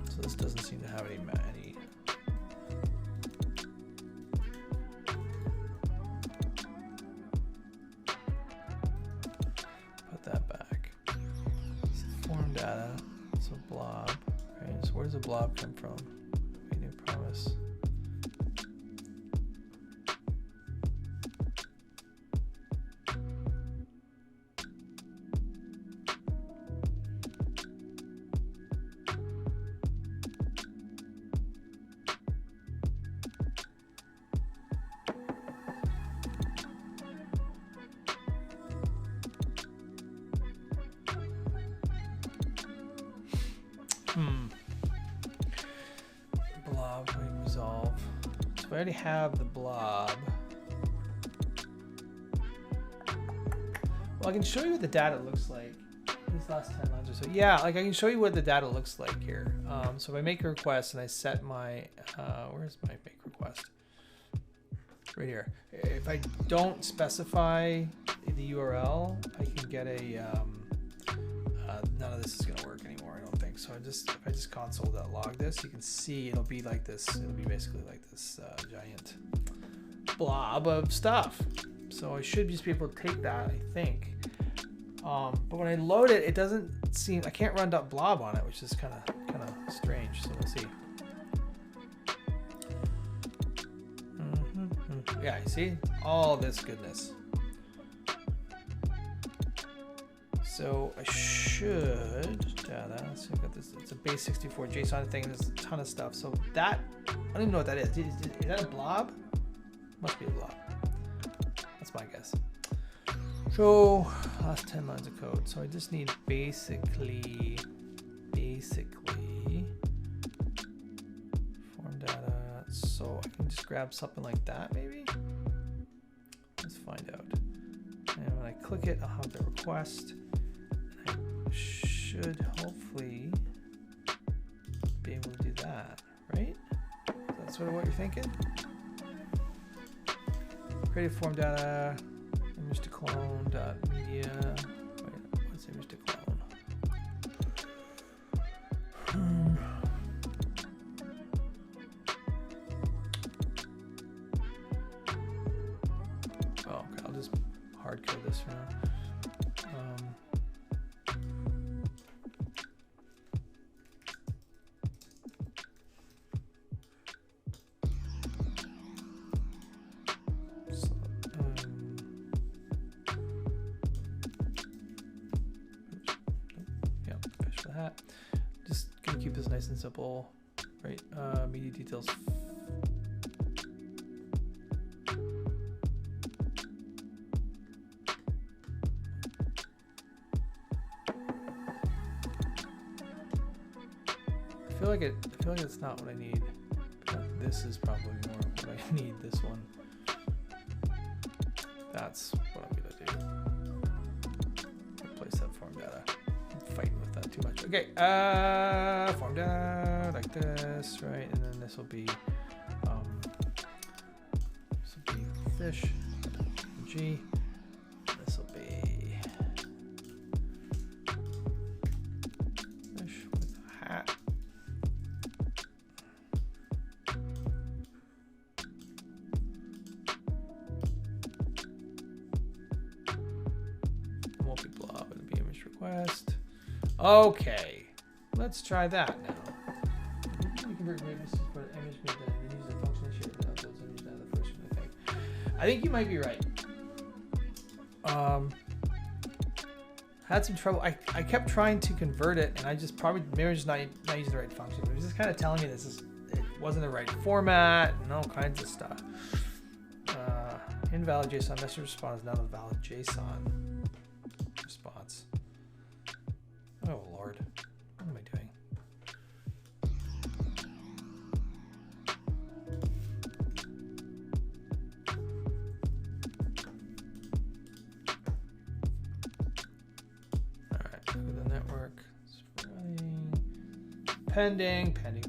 So this doesn't seem to have any put that back. So form data, so blob. Okay, so where does the blob come from? A new promise. Blob, we resolve. So I already have the blob. Well, I can show you what the data looks like. These last 10 lines or so. Yeah, like I can show you what the data looks like here. So if I make a request and I set my, where's my make request? Right here. If I don't specify the URL, I can get a, none of this is gonna work anymore. I don't think so. If I just console.log this, you can see it'll be like this. It'll be basically like this giant blob of stuff. So I should just be able to take that, I think. But when I load it, it doesn't seem, I can't run .blob on it, which is kind of strange. So we'll see. Yeah, you see all this goodness. So I should data. So I've got this. It's a base 64 JSON thing. There's a ton of stuff. So that, I don't even know what that is. Is that a blob? Must be a blob. That's my guess. So last 10 lines of code. So I just need basically form data. So I can just grab something like that maybe. Let's find out. And when I click it, I'll have the request. And I should hopefully be able to do that, right? That's sort of what you're thinking. Create form data, image to clone dot media. Wait, what's image to clone? Oh, okay, I'll just hard code this for now. Just gonna keep this nice and simple, right? Media details. I feel like it's not what I need. This is probably more what I need. This one. That's what I'm gonna do. Replace that form data. I'm fighting with that too much. Okay, form data like this, right? And then this will be fish. G. This will be fish with a hat. Won't be blob, it'll be image request. Okay, let's try that now. You convert images for an image made and then use the function and share that uploads image data the first one, I think. I think you might be right. Had some trouble. I kept trying to convert it, and I just probably maybe I'm just not using the right function. It was just kind of telling me it wasn't the right format and all kinds of stuff. Invalid JSON message response is not a valid JSON response. Oh Lord, what am I doing?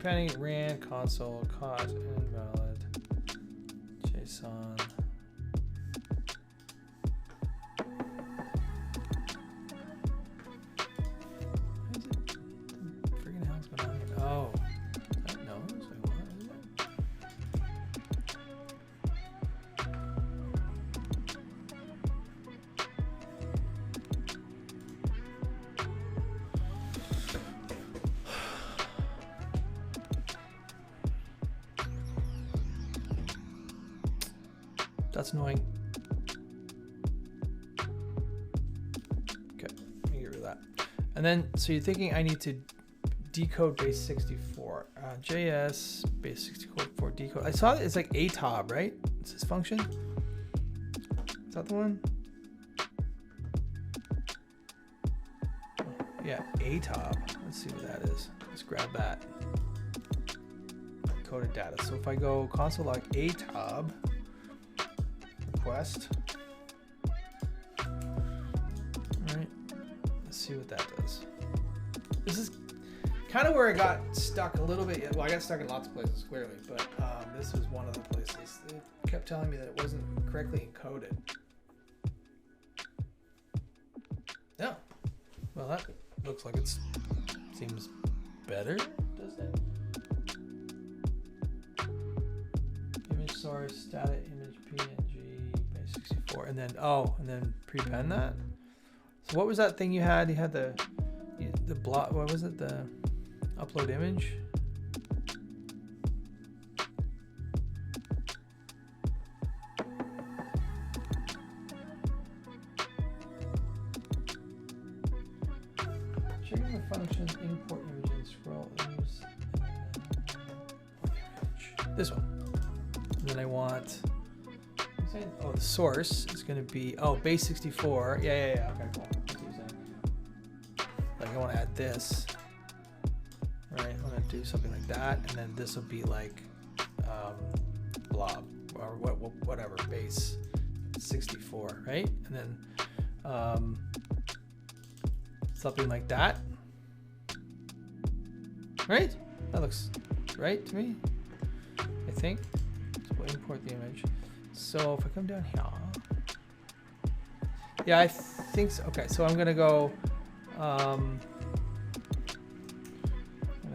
Pending, ran, console, caught, invalid, JSON. What is it? Friggin' hell's going on here? Oh, that knows. What is it? That's annoying. Okay, let me get rid of that. And then, so you're thinking I need to decode base 64. JS base 64 decode. I saw that it's like atob, right? It's this function. Is that the one? Oh, yeah, atob. Let's see what that is. Let's grab that. Coded data. So if I go console log atob. Request. All right, let's see what that does. This is kind of where I got stuck a little bit. Well, I got stuck in lots of places, clearly, but this was one of the places. It kept telling me that it wasn't correctly encoded. Yeah, well, looks like it seems better, doesn't it? Image source, static image PNG, base 64, and then prepend that. So what was that thing you had? You had the blob. What was it? The upload image. Checking the function import image and scroll image. This one. And then I want. Oh, the source is going to be base 64. Yeah. Okay, cool. That's what you're saying. Like I want to add this. Right. I'm going to do something like that, and then this will be like blob or whatever base 64, right? And then something like that. Right? That looks right to me. I think. So we'll import the image. So if I come down here, yeah, I think so. Okay, so I'm gonna go. I'm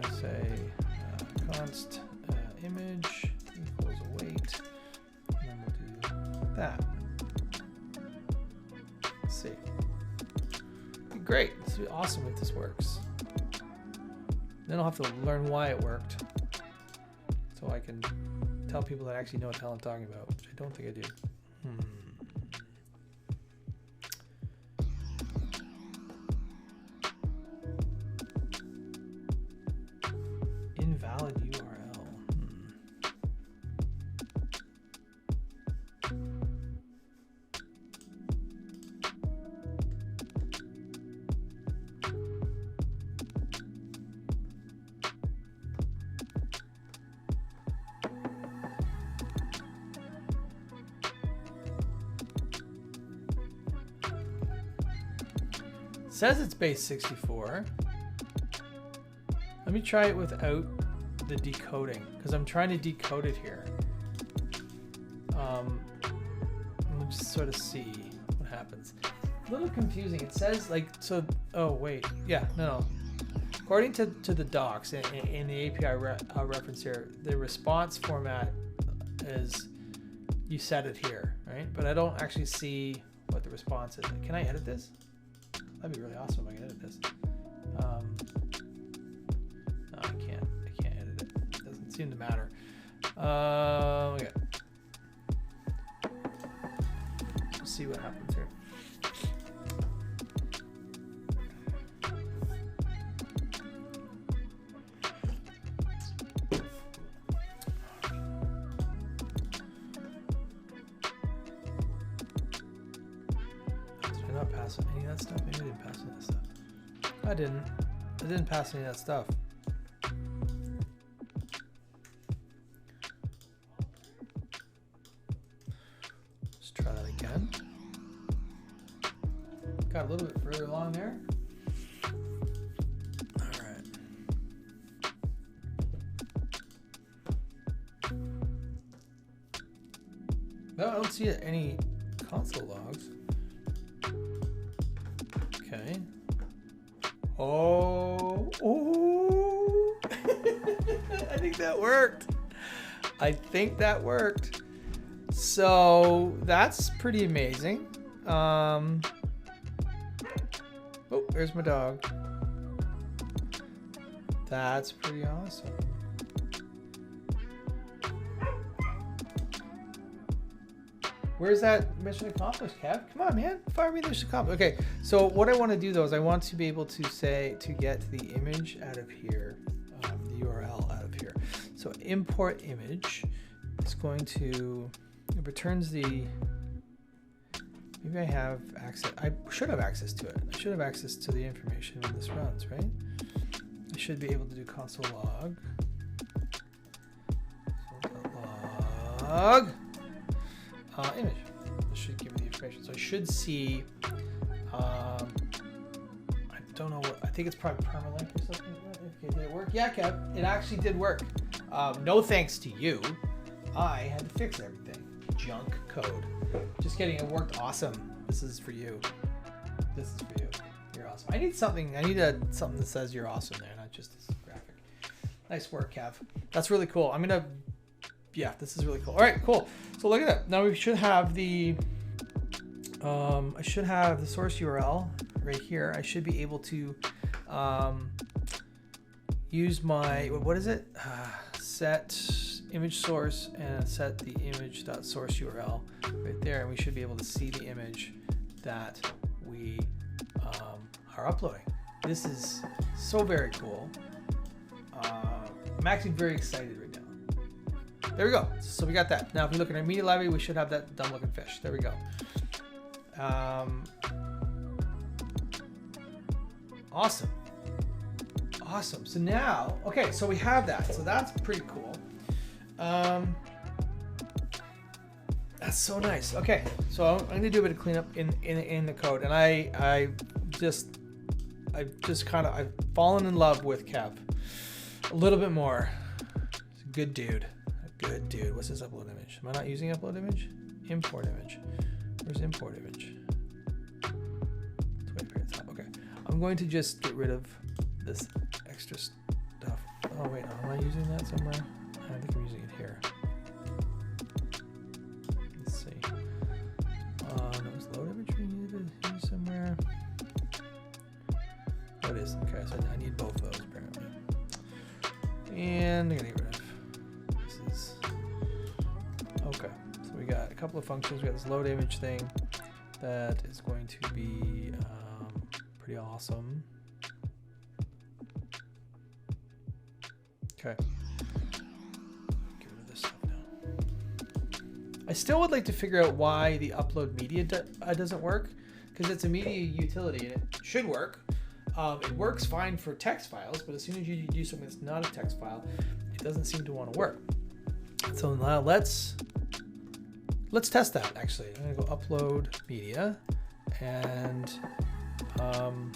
gonna say const image equals await, and then we'll do that. Let's see. Be great. This would be awesome if this works. Then I'll have to learn why it worked, so I can tell people that actually know what the hell I'm talking about, which I don't think I do. Invalid URL. Says it's base 64. Let me try it without the decoding, because I'm trying to decode it here. We'll just sort of see what happens. A little confusing. It says like, so, oh wait, yeah, no. According to the docs in the API reference here, the response format is, you set it here, right? But I don't actually see what the response is. Can I edit this? That'd be really awesome if I can edit this. No, I can't edit it. It doesn't seem to matter. Okay. Let's see what happens here. Pass any of that stuff? Maybe I didn't pass any of that stuff. I didn't pass any of that stuff. Let's try that again. Got a little bit further along there. All right. No, I don't see any console logs. Okay. Oh. I think that worked. So that's pretty amazing. Oh, there's my dog. That's pretty awesome. Where's that mission accomplished, Kev? Come on, man. Fire me the mission accomplished. Okay, so what I want to do though is I want to be able to say to get the image out of here, the URL out of here. So import image is going to, it returns the, maybe I have access, I should have access to it. I should have access to the information when this runs, right? I should be able to do console log. Log. Image. This should give me the information. So I should see, I don't know what, I think it's probably permalink or something. Okay, did it work? Yeah, Kev, it actually did work. No thanks to you. I had to fix everything. Junk code. Just kidding, it worked awesome. This is for you. This is for you. You're awesome. awesome. I need something that says you're awesome there, not just this graphic. Nice work, Kev. That's really cool. Yeah, this is really cool. All right, cool. So look at that. Now we should have the, I should have the source URL right here. I should be able to use my, what is it? Set image source and set the image.source URL right there. And we should be able to see the image that we are uploading. This is so very cool. I'm actually very excited right now. There we go. So we got that. Now if we look at our media library, we should have that dumb looking fish. There we go. Awesome. Awesome. So now, okay, so we have that. So that's pretty cool. That's so nice. Okay, so I'm gonna do a bit of cleanup in the code, and I've fallen in love with Kev a little bit more. He's a good dude. A good dude. What's this upload image? Am I not using upload image? Import image. Where's import image? It's way up here at the top. Okay, I'm going to just get rid of this extra stuff. Oh wait, no, am I using that somewhere? I think I'm using it here. Let's see. There was load image we needed to use somewhere. Oh, it is. Okay, so I need both of those apparently. And I'm gonna get rid of this. Is okay. So we got a couple of functions. We got this load image thing that is going to be pretty awesome. Okay. Get rid of this stuff now. I still would like to figure out why the uploadMedia doesn't work, because it's a media utility and it should work. It works fine for text files, but as soon as you do something that's not a text file, it doesn't seem to want to work. So now let's test that. Actually, I'm gonna go uploadMedia, and I'm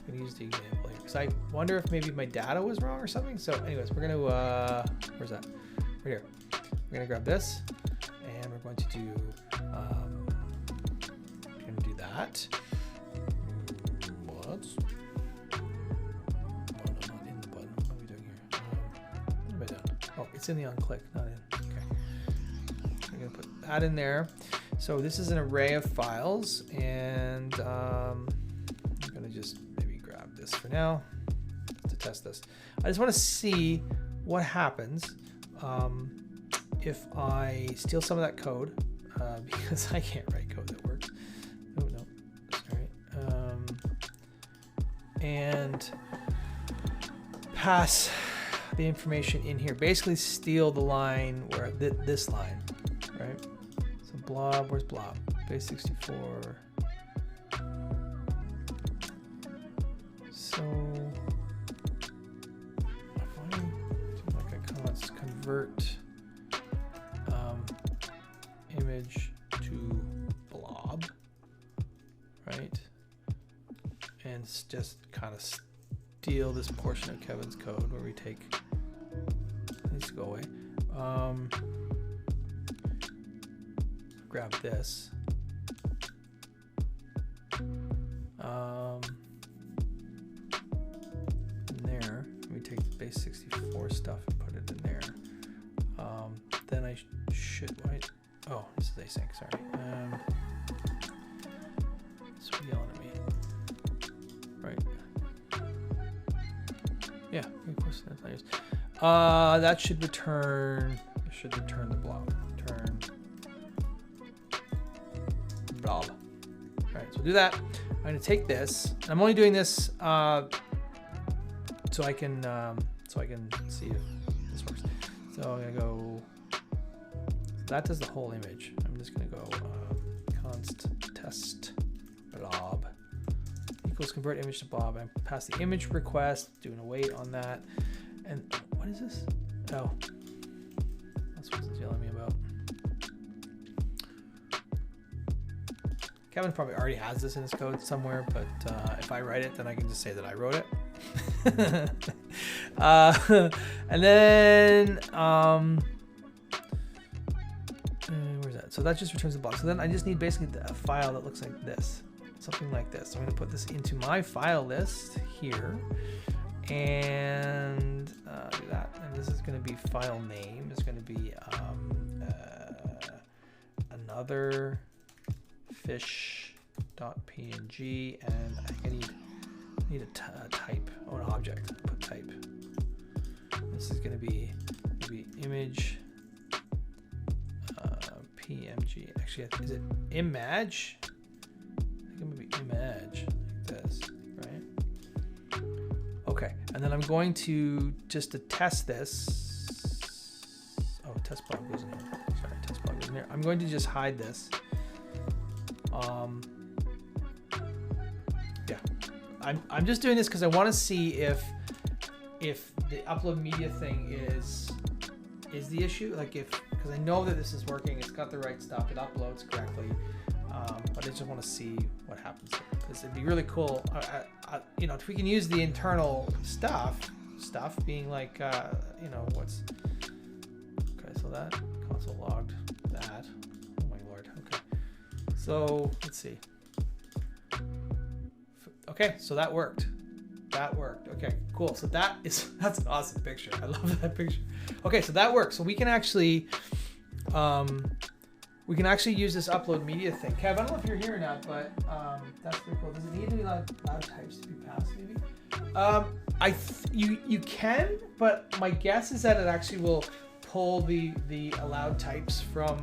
gonna use the example here because I wonder if maybe my data was wrong or something. So anyways, we're gonna where's that? Right here. We're gonna grab this, and we're going to do that. What? Oh, it's in the onClick, not in. Okay. I'm gonna put that in there. So this is an array of files, and I'm gonna just maybe grab this for now to test this. I just want to see what happens if I steal some of that code, because I can't write code that works. Oh no, sorry. And pass the information in here. Basically steal the line where this line, right? So Blob, where's Blob? Base 64. So if I do like a convert image to Blob, right? And just kind of steal this portion of Kevin's code where we take, it needs to go away. Grab this. In there, we take the base 64 stuff and put it in there. Then I should, wait. Oh, this is async, sorry. It's yelling at me. Right. Yeah, of course that's not used. That should return the blob. Return blob. All right, so we'll do that. I'm going to take this, and I'm only doing this so I can see if this works. So I'm going to go. So that does the whole image. I'm just going to go const test blob equals convert image to blob. I pass the image request, doing a wait on that. And what is this? Oh, that's what it's yelling at me about. Kevin probably already has this in his code somewhere, but if I write it, then I can just say that I wrote it. And then, where's that? So that just returns the blob. So then I just need basically a file that looks like this. something like this. I'm going to put this into my file list here, and do that. And this is going to be file name. It's going to be another fish.png, and I think I need a type, an object. Put type. This is going to be image PMG. Actually, is it image? I think it would be image like this, right? Okay, and then I'm going to just to test this. Oh, test block goes in here. Sorry, test block goes in here. I'm going to just hide this. Yeah, I'm just doing this because I want to see if the upload media thing is the issue, like because I know that this is working, it's got the right stuff, it uploads correctly, but I just want to see what happens here, because it'd be really cool, you know, if we can use the internal stuff being like, you know, what's, okay, so that console logged that, oh my lord, okay, so let's see, okay, so that worked. Okay, cool. So that's an awesome picture. I love that picture. Okay, so that works. So we can actually use this upload media thing. Kev, I don't know if you're here or not, but that's pretty cool. Does it need to be allowed types to be passed? Maybe. You can, but my guess is that it actually will pull the allowed types from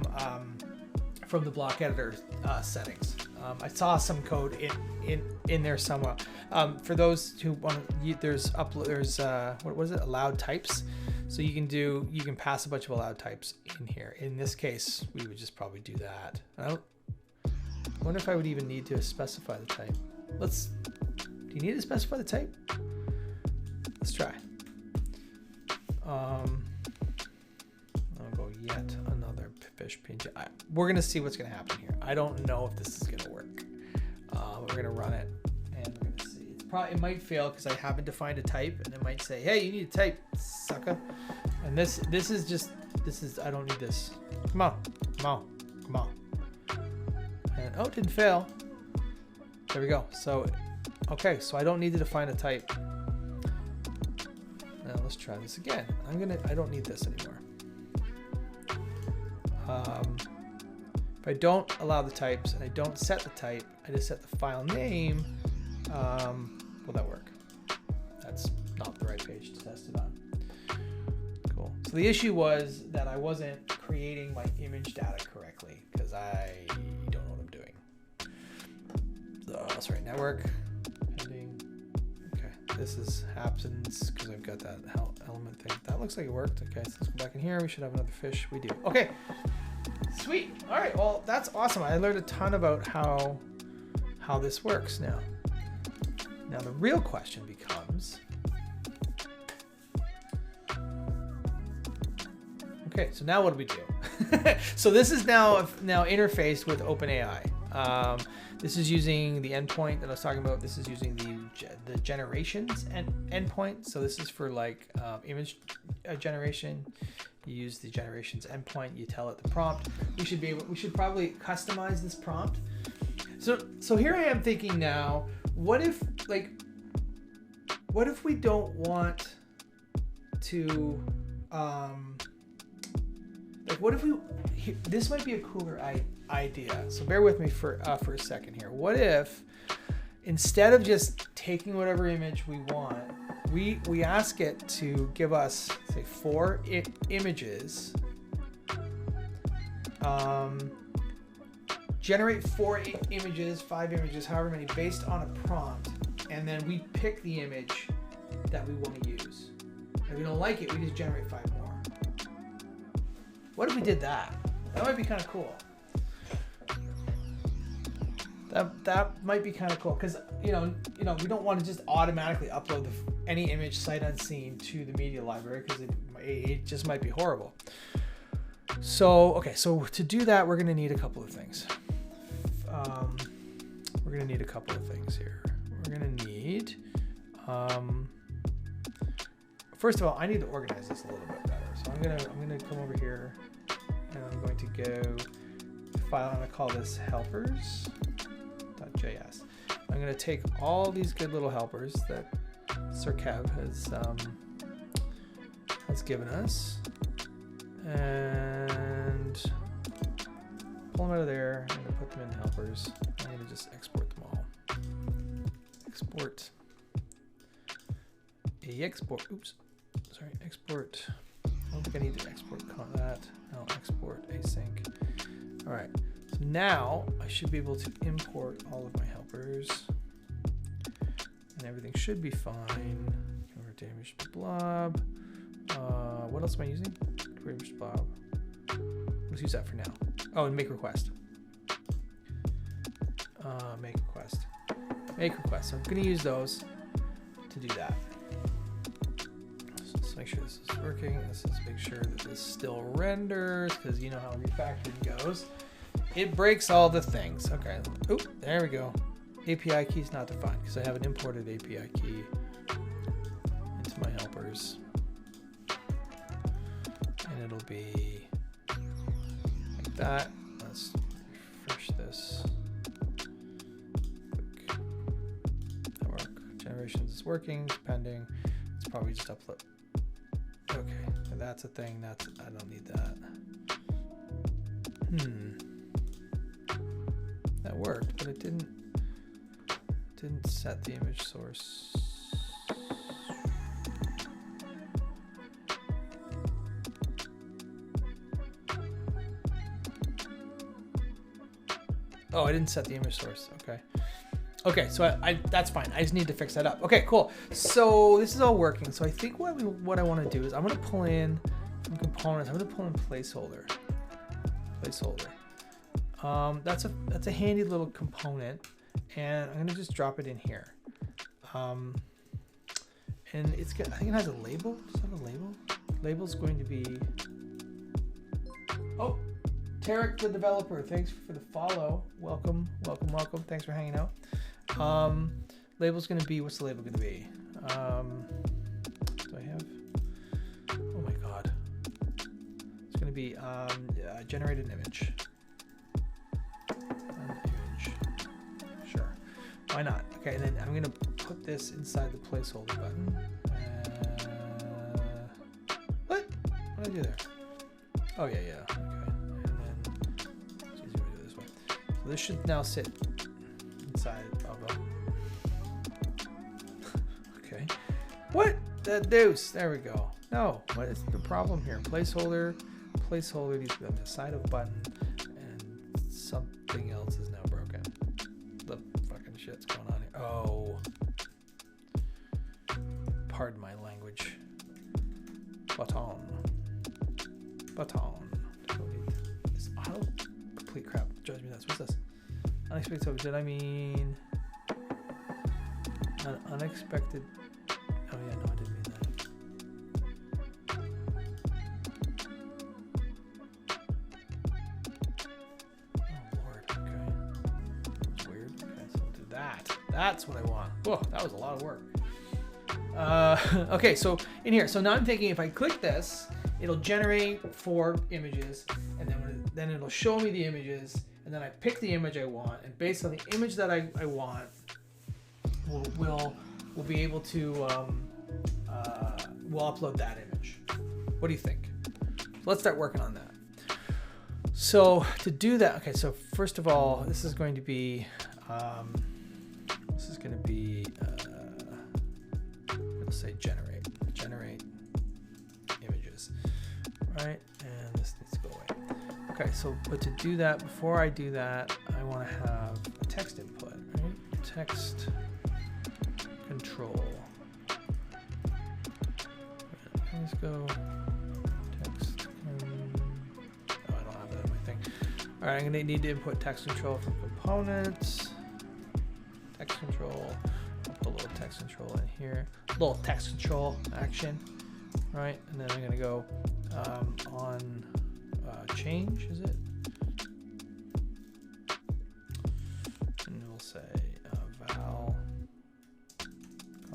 the block editor settings. I saw some code in there somewhere. For those who want to, there's what was it? Allowed types. So you can pass a bunch of allowed types in here. In this case, we would just probably do that. I wonder if I would even need to specify the type. Do you need to specify the type? Let's try. I'll go yet another fish PNG. We're gonna see what's gonna happen here. I don't know if this is gonna work. But we're gonna run it and we're gonna see. It might fail because I haven't defined a type, and it might say, "Hey, you need a type, sucker." And this is I don't need this. Come on. And oh, it didn't fail. There we go. So, okay, so I don't need to define a type. Now let's try this again. I don't need this anymore. If I don't allow the types and I don't set the type, I just set the file name, will that work? That's not the right page to test it on. Cool. So the issue was that I wasn't creating my image data correctly because I don't know what I'm doing. That's right, network, heading. Okay, this happens because I've got that element thing. That looks like it worked. Okay, so let's go back in here. We should have another fish. We do. Okay. Sweet. All right. Well, that's awesome. I learned a ton about how this works now. Now the real question becomes, okay, so now what do we do? So this is now interfaced with OpenAI. This is using the endpoint that I was talking about. This is using the generations endpoint. So this is for like image generation. You use the generations endpoint. You tell it the prompt. We should probably customize this prompt. So here I am thinking now, what if we don't want to what if this might be a cooler idea. So bear with me for a second here. What if instead of just taking whatever image we want, we ask it to give us, say, 4 images, generate 4 images, 5 images, however many, based on a prompt, and then we pick the image that we want to use. If we don't like it, we just generate 5 more. What if we did that? That might be kind of cool. That might be kind of cool because we don't want to just automatically upload any image sight unseen to the media library because it just might be horrible. So okay, so to do that, we're going to need a couple of things. We're going to need a couple of things here. We're going to need, first of all, I need to organize this a little bit better. So I'm going to come over here and I'm going to go file. I'm going to call this helpers.js. I'm going to take all these good little helpers that Sir Kev has given us and pull them out of there. I'm going to put them in helpers. I'm going to just export them all. Export. Oops. Sorry, export. I don't think I need to export that. I'll export async. All right. So now I should be able to import all of my helpers. And everything should be fine. Convert to image to blob. What else am I using? Convert image to blob. Let's use that for now. Oh, and make request. Make request. Make request. So I'm going to use those to do that. So let's make sure this is working. Let's just make sure that this still renders, because you know how refactoring goes. It breaks all the things. Okay. Oop, there we go. API key is not defined because I haven't imported API key into my helpers. And it'll be like that. Let's refresh this. Click. Network generations is working, it's pending. It's probably just upload. Okay, so that's a thing. That's, I don't need that. That worked, but it didn't set the image source. Oh, I didn't set the image source. Okay. Okay, so I that's fine. I just need to fix that up. Okay, cool. So this is all working. So I think what I want to do is I'm going to pull in some components. I'm going to pull in placeholder. Placeholder. That's a handy little component, and I'm going to just drop it in here. And it's got, I think it has a label. Does it have a label? Label's going to be. Oh. Tarek, the developer, thanks for the follow. Welcome, welcome, welcome. Thanks for hanging out. Label's going to be, what's the label going to be? Do I have? Oh my God. It's going to be generate an image. An image. Sure. Why not? Okay, and then I'm going to put this inside the placeholder button. What? What did I do there? Oh, yeah, yeah. Okay. So this should now sit inside of okay. What the deuce? There we go. No, what is the problem here? Placeholder needs to be on the side of button, and something else is now broken. The fucking shit's going on here. Oh. Pardon my language. Button. This auto complete crap drives me nuts. What's this? Unexpected subject. Did I mean an unexpected? Oh yeah, no, I didn't mean that. Oh Lord. Okay. That's weird. Okay, so we'll do that. That's what I want. Whoa, that was a lot of work. Okay, so in here, so now I'm thinking if I click this, it'll generate 4 images, and then it'll show me the images, and then I pick the image I want, and based on the image that I want, we'll be able to we'll upload that image. What do you think? So let's start working on that. So to do that, okay, so first of all, this is going to be let's say generate images, right? And this needs to go away. Okay, so but to do that, before I do that, I want to have a text input, right? Text control. Let's go text. Oh, I don't have that in my thing. All right, I'm gonna need to input text control from components. Text control. I'll put a little text control in here. Little text control action, right? And then I'm gonna go on change. Is it? And we'll say val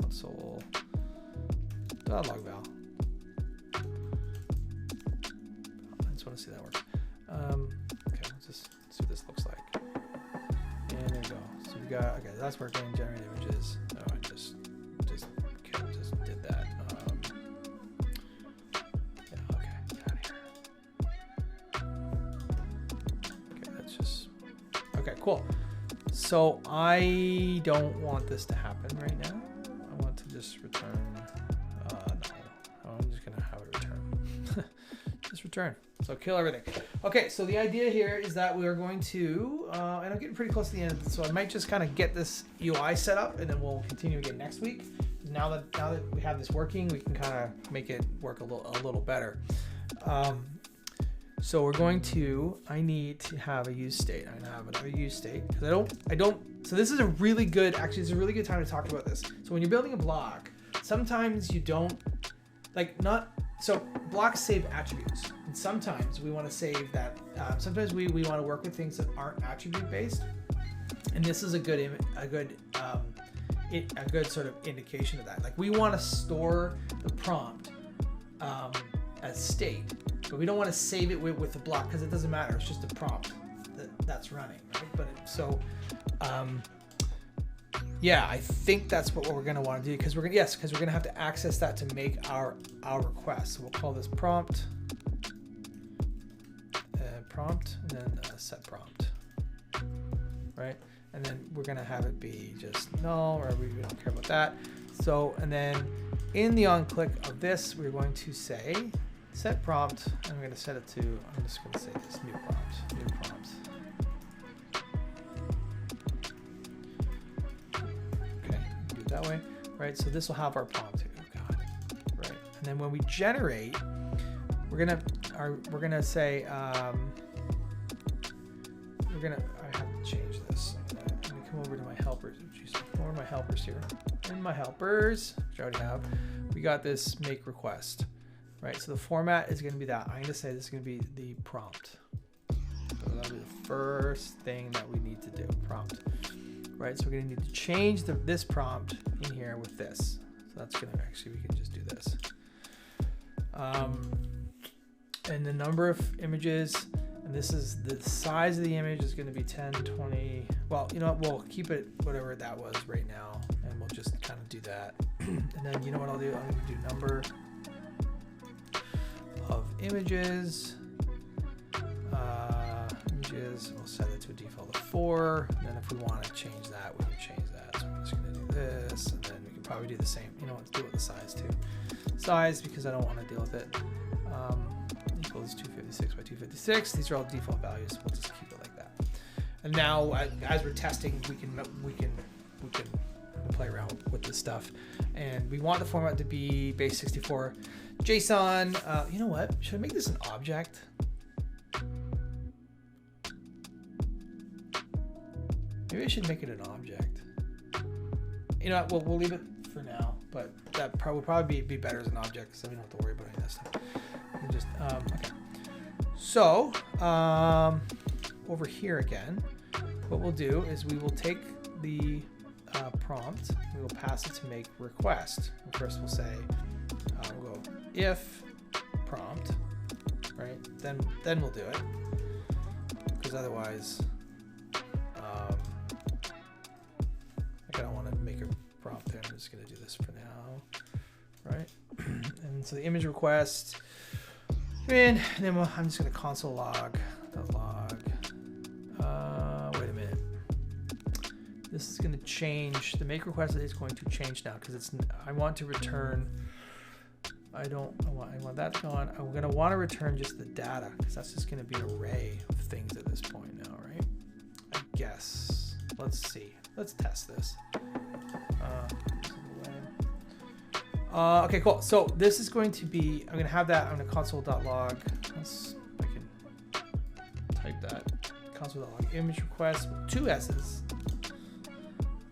console log val. I just want to see that work. Okay, let's just see what this looks like. And there we go. So we we've got, okay, that's working, generate images. Oh, I just did that. Yeah, okay, get out of here. Okay, that's just, okay, cool. So I don't want this to happen right now. I want to just return, no, I'm just gonna have it return. Just return. So kill everything. Okay, so the idea here is that we are going to, and I'm getting pretty close to the end, so I might just kind of get this UI set up, and then we'll continue again next week. Now that we have this working, we can kind of make it work a little better. So we're going to, I need to have a useState. I'm gonna have another useState because I don't. So this is a really good, actually, it's a really good time to talk about this. So when you're building a block, sometimes you don't, so blocks save attributes, and sometimes we want to save that. Sometimes we want to work with things that aren't attribute based, and this is a good sort of indication of that. Like we want to store the prompt as state, but we don't want to save it with the block because it doesn't matter. It's just a prompt that's running, right? But yeah, I think that's what we're going to want to do because we're going to have to access that to make our request. So we'll call this prompt, and then set prompt, right? And then we're going to have it be just null, or we don't care about that. So, and then in the on click of this, we're going to say set prompt, and I'm going to set it to, I'm just going to say this new prompt. That way, right? So this will have our prompt here. Oh God, right? And then when we generate, we're gonna say I have to change this. Let me come over to my helpers. Jeez, over my helpers here. In my helpers, which I already have, we got this make request, right? So the format is gonna be that. I'm gonna say this is gonna be the prompt. So that'll be the first thing that we need to do. Prompt. Right, so we're going to need to change this prompt in here with this. So that's going to actually, we can just do this. And the number of images, and this is the size of the image is going to be 10, 20. Well, you know what, we'll keep it whatever that was right now, and we'll just kind of do that. And then you know what I'll do? I'm going to do number of images. We'll set it to a default of 4. And then if we want to change that, we can change that. So I'm just going to do this, and then we can probably do the same. You know what? Let's do it with the size too. Size, because I don't want to deal with it. Equals 256 by 256. These are all default values. We'll just keep it like that. And now, as we're testing, we can play around with this stuff. And we want the format to be base64 JSON. You know what? Should I make this an object? Maybe I should make it an object. You know what, we'll leave it for now, but that would probably be better as an object, so we don't have to worry about any of that stuff. We can just, okay. So, over here again, what we'll do is we will take the prompt, we will pass it to make request. And first we'll say, we'll go if prompt, right? Then we'll do it, because otherwise, I don't want to make a prompt there. I'm just going to do this for now, right? And so the image request, and then I'm just going to console log. Wait a minute. This is going to change. The make request is going to change now because I want to return. I want that gone. I'm going to want to return just the data because that's just going to be an array of things at this point now, right? I guess. Let's see. Let's test this. Okay, cool. So this is going to be, I'm going to have that, I'm going to console.log. I can type that. Console.log image request with 2 S's.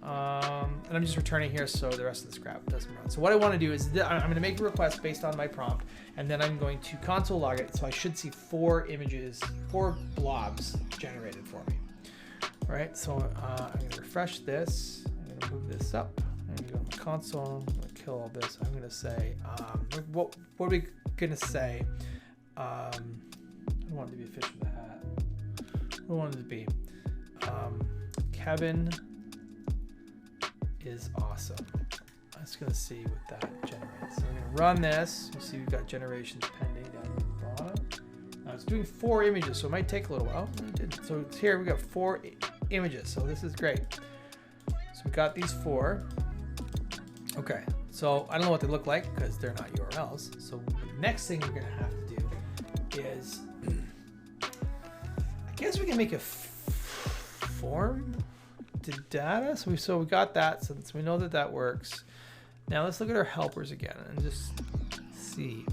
And I'm just returning here so the rest of this crap doesn't run. So what I want to do is I'm going to make a request based on my prompt, and then I'm going to console log it. So I should see 4 images, 4 blobs generated for me. All right, so I'm going to refresh this. I'm going to move this up. I'm going to go to my console. I'm going to kill all this. I'm going to say, what are we going to say? I don't want it to be a fish with a hat. What do I want it to be? Kevin is awesome. I'm just gonna see what that generates. So we're gonna run this. You see we've got generations pending down at the bottom. Now it's doing 4 images, so it might take a little while. No, it didn't. So it's here we got 4 images. So this is great. So we got these 4. Okay. So I don't know what they look like because they're not URLs. So the next thing we're gonna have to do is, I guess we can make a form to data. So we got that, so we know that that works. Now let's look at our helpers again and just see.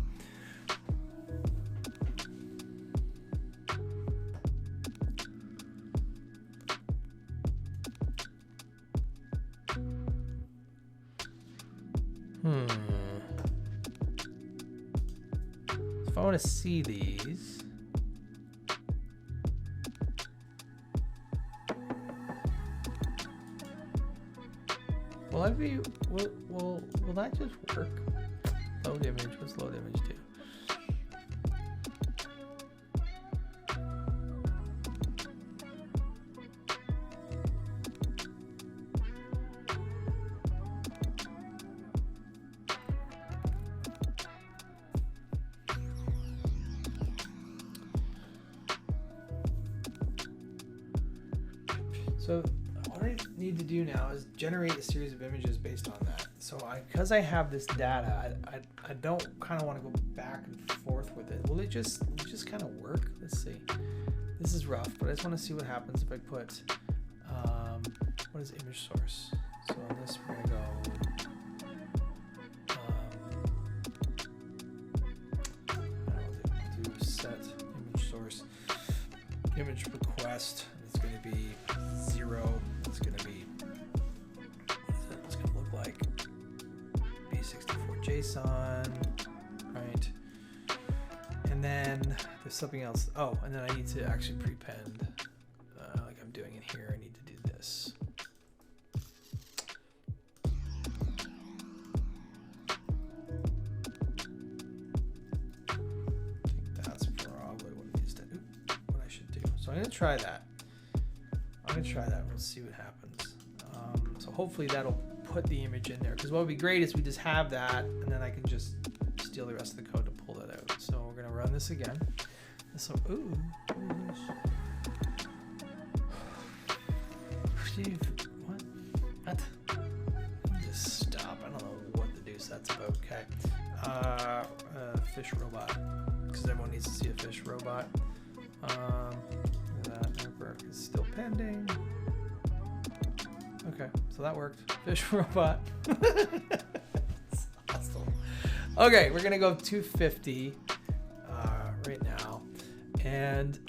So if I want to see these, will that just work? Load image. What's load image do? So what I need to do now is generate a series of images based on that. So because I have this data, I don't kind of want to go back and forth with it. Will it just kind of work? Let's see. This is rough, but I just want to see what happens if I put, what is image source? So on this, we're going to go, do set image source, image request. It's going to be 0. It's going to be, what is it? It's going to look like B64 JSON, right? And then there's something else. Oh, and then I need to actually prepend, like I'm doing it here. I need to do this. I think that's probably what I should do. So I'm going to try that. We'll see what happens. So hopefully that'll put the image in there, because what would be great is we just have that and then I can just steal the rest of the code to pull that out. So we're going to run this again. So, Steve, what? Just stop. I don't know what the deuce that's about. Okay. Fish robot, because everyone needs to see a fish robot. That work is still pending. Okay, so that worked. Fish robot. That's awesome. Okay, we're gonna go 250 right now, and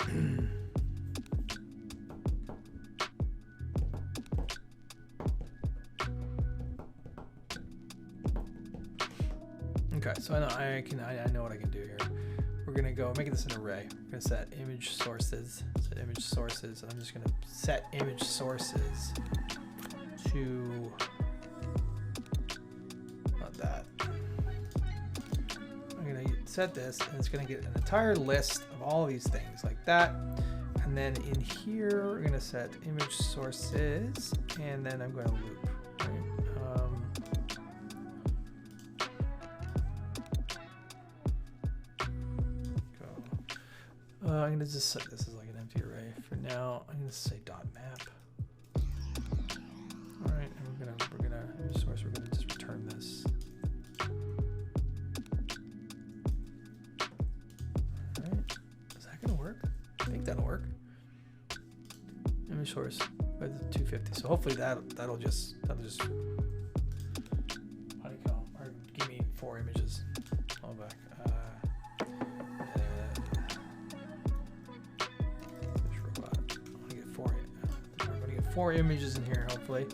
okay, so I know what I can do here. We're gonna go make this an array. We're gonna set image sources. And I'm just gonna set image sources to not that. I'm gonna set this, and it's gonna get an entire list of all these things like that. And then in here, we're gonna set image sources, and then I'm going to loop. Right? I'm gonna just set this as like an empty array for now. I'm gonna say .map. All right, and we're gonna image source. We're gonna just return this. All right, is that gonna work? I think that'll work. Image source by the 250. So hopefully that'll just honeycomb or give me 4 images. All back. I'm gonna get 4 images in here, hopefully.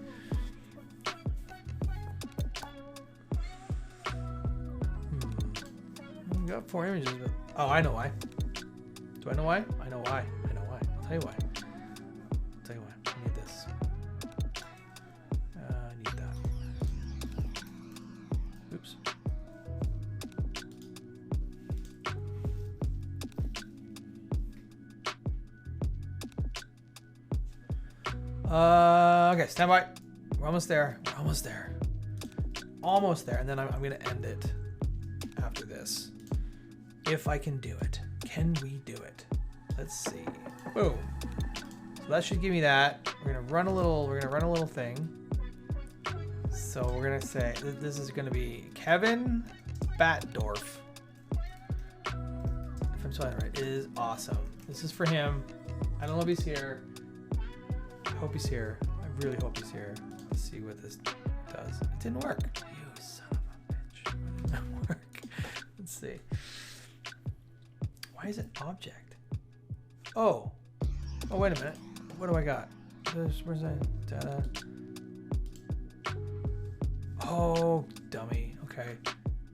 We got 4 images, but oh, I know why. Do I know why? I know why. I'll tell you why. I need this. I need that. Oops. Okay, stand by. We're almost there. We're almost there. Almost there. And then I'm going to end it after this. If I can do it. Can we do it? Let's see. Boom. So that should give me that. We're going to run a little thing. So we're going to say this is going to be Kevin Batdorf. If I'm saying it right, is awesome. This is for him. I don't know if he's here. I hope he's here. I really hope he's here. Let's see what this does. It didn't work. You son of a bitch. It did not work. Let's see. Why is it object? Oh. Oh, wait a minute. What do I got? Where's that? Data. Oh, dummy. Okay.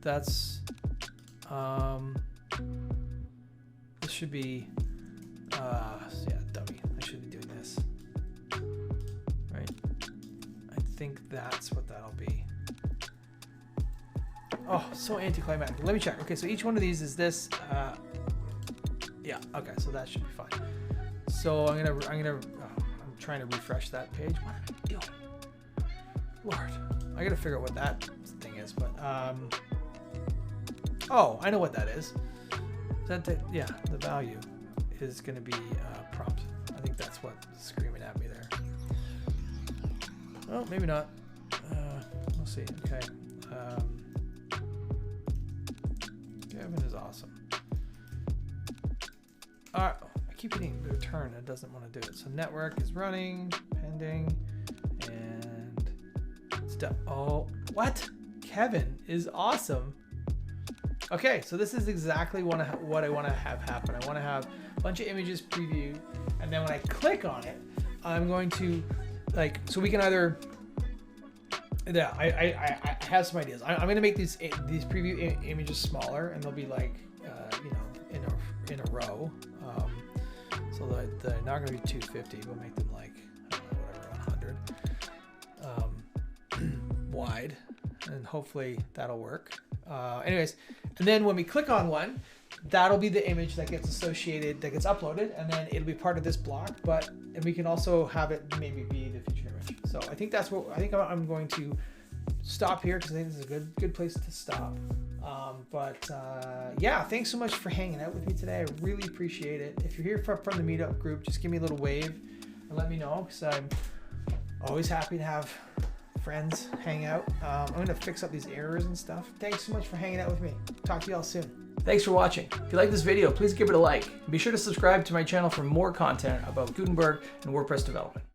That's, this should be, yeah, dummy. I should be doing this. Right? I think that's what that'll be. Oh, so anticlimactic. Let me check. Okay, so each one of these is this, yeah, okay, so that should be fine. So I'm trying to refresh that page. What am I doing? Lord, I gotta figure out what that thing is, but, oh, I know what that is. Yeah, the value is gonna be prompt. I think that's what's screaming at me there. Oh, maybe not. We'll see, okay. Kevin is awesome. I keep hitting the return, it doesn't want to do it. So network is running, pending, and it's done. Oh, what? Kevin is awesome. Okay, so this is exactly what I want to have happen. I want to have a bunch of images previewed, and then when I click on it, I'm going to, like, so we can either, yeah, I have some ideas. I'm going to make these preview images smaller, and they'll be like, you know, in a row. So they're not going to be 250. We'll make them like, I don't know, whatever, 100 wide, and hopefully that'll work. Anyways, and then when we click on one, that'll be the image that gets associated, that gets uploaded, and then it'll be part of this block. And we can also have it maybe be the featured image. So I think that's what I think I'm going to stop here, because I think this is a good place to stop. Yeah, thanks so much for hanging out with me today. I really appreciate it. If you're here from the meetup group, just give me a little wave and let me know, because I'm always happy to have friends hang out. I'm going to fix up these errors and stuff. Thanks so much for hanging out with me. Talk to y'all soon. Thanks for watching. If you like this video, please give it a like. Be sure to subscribe to my channel for more content about Gutenberg and WordPress development.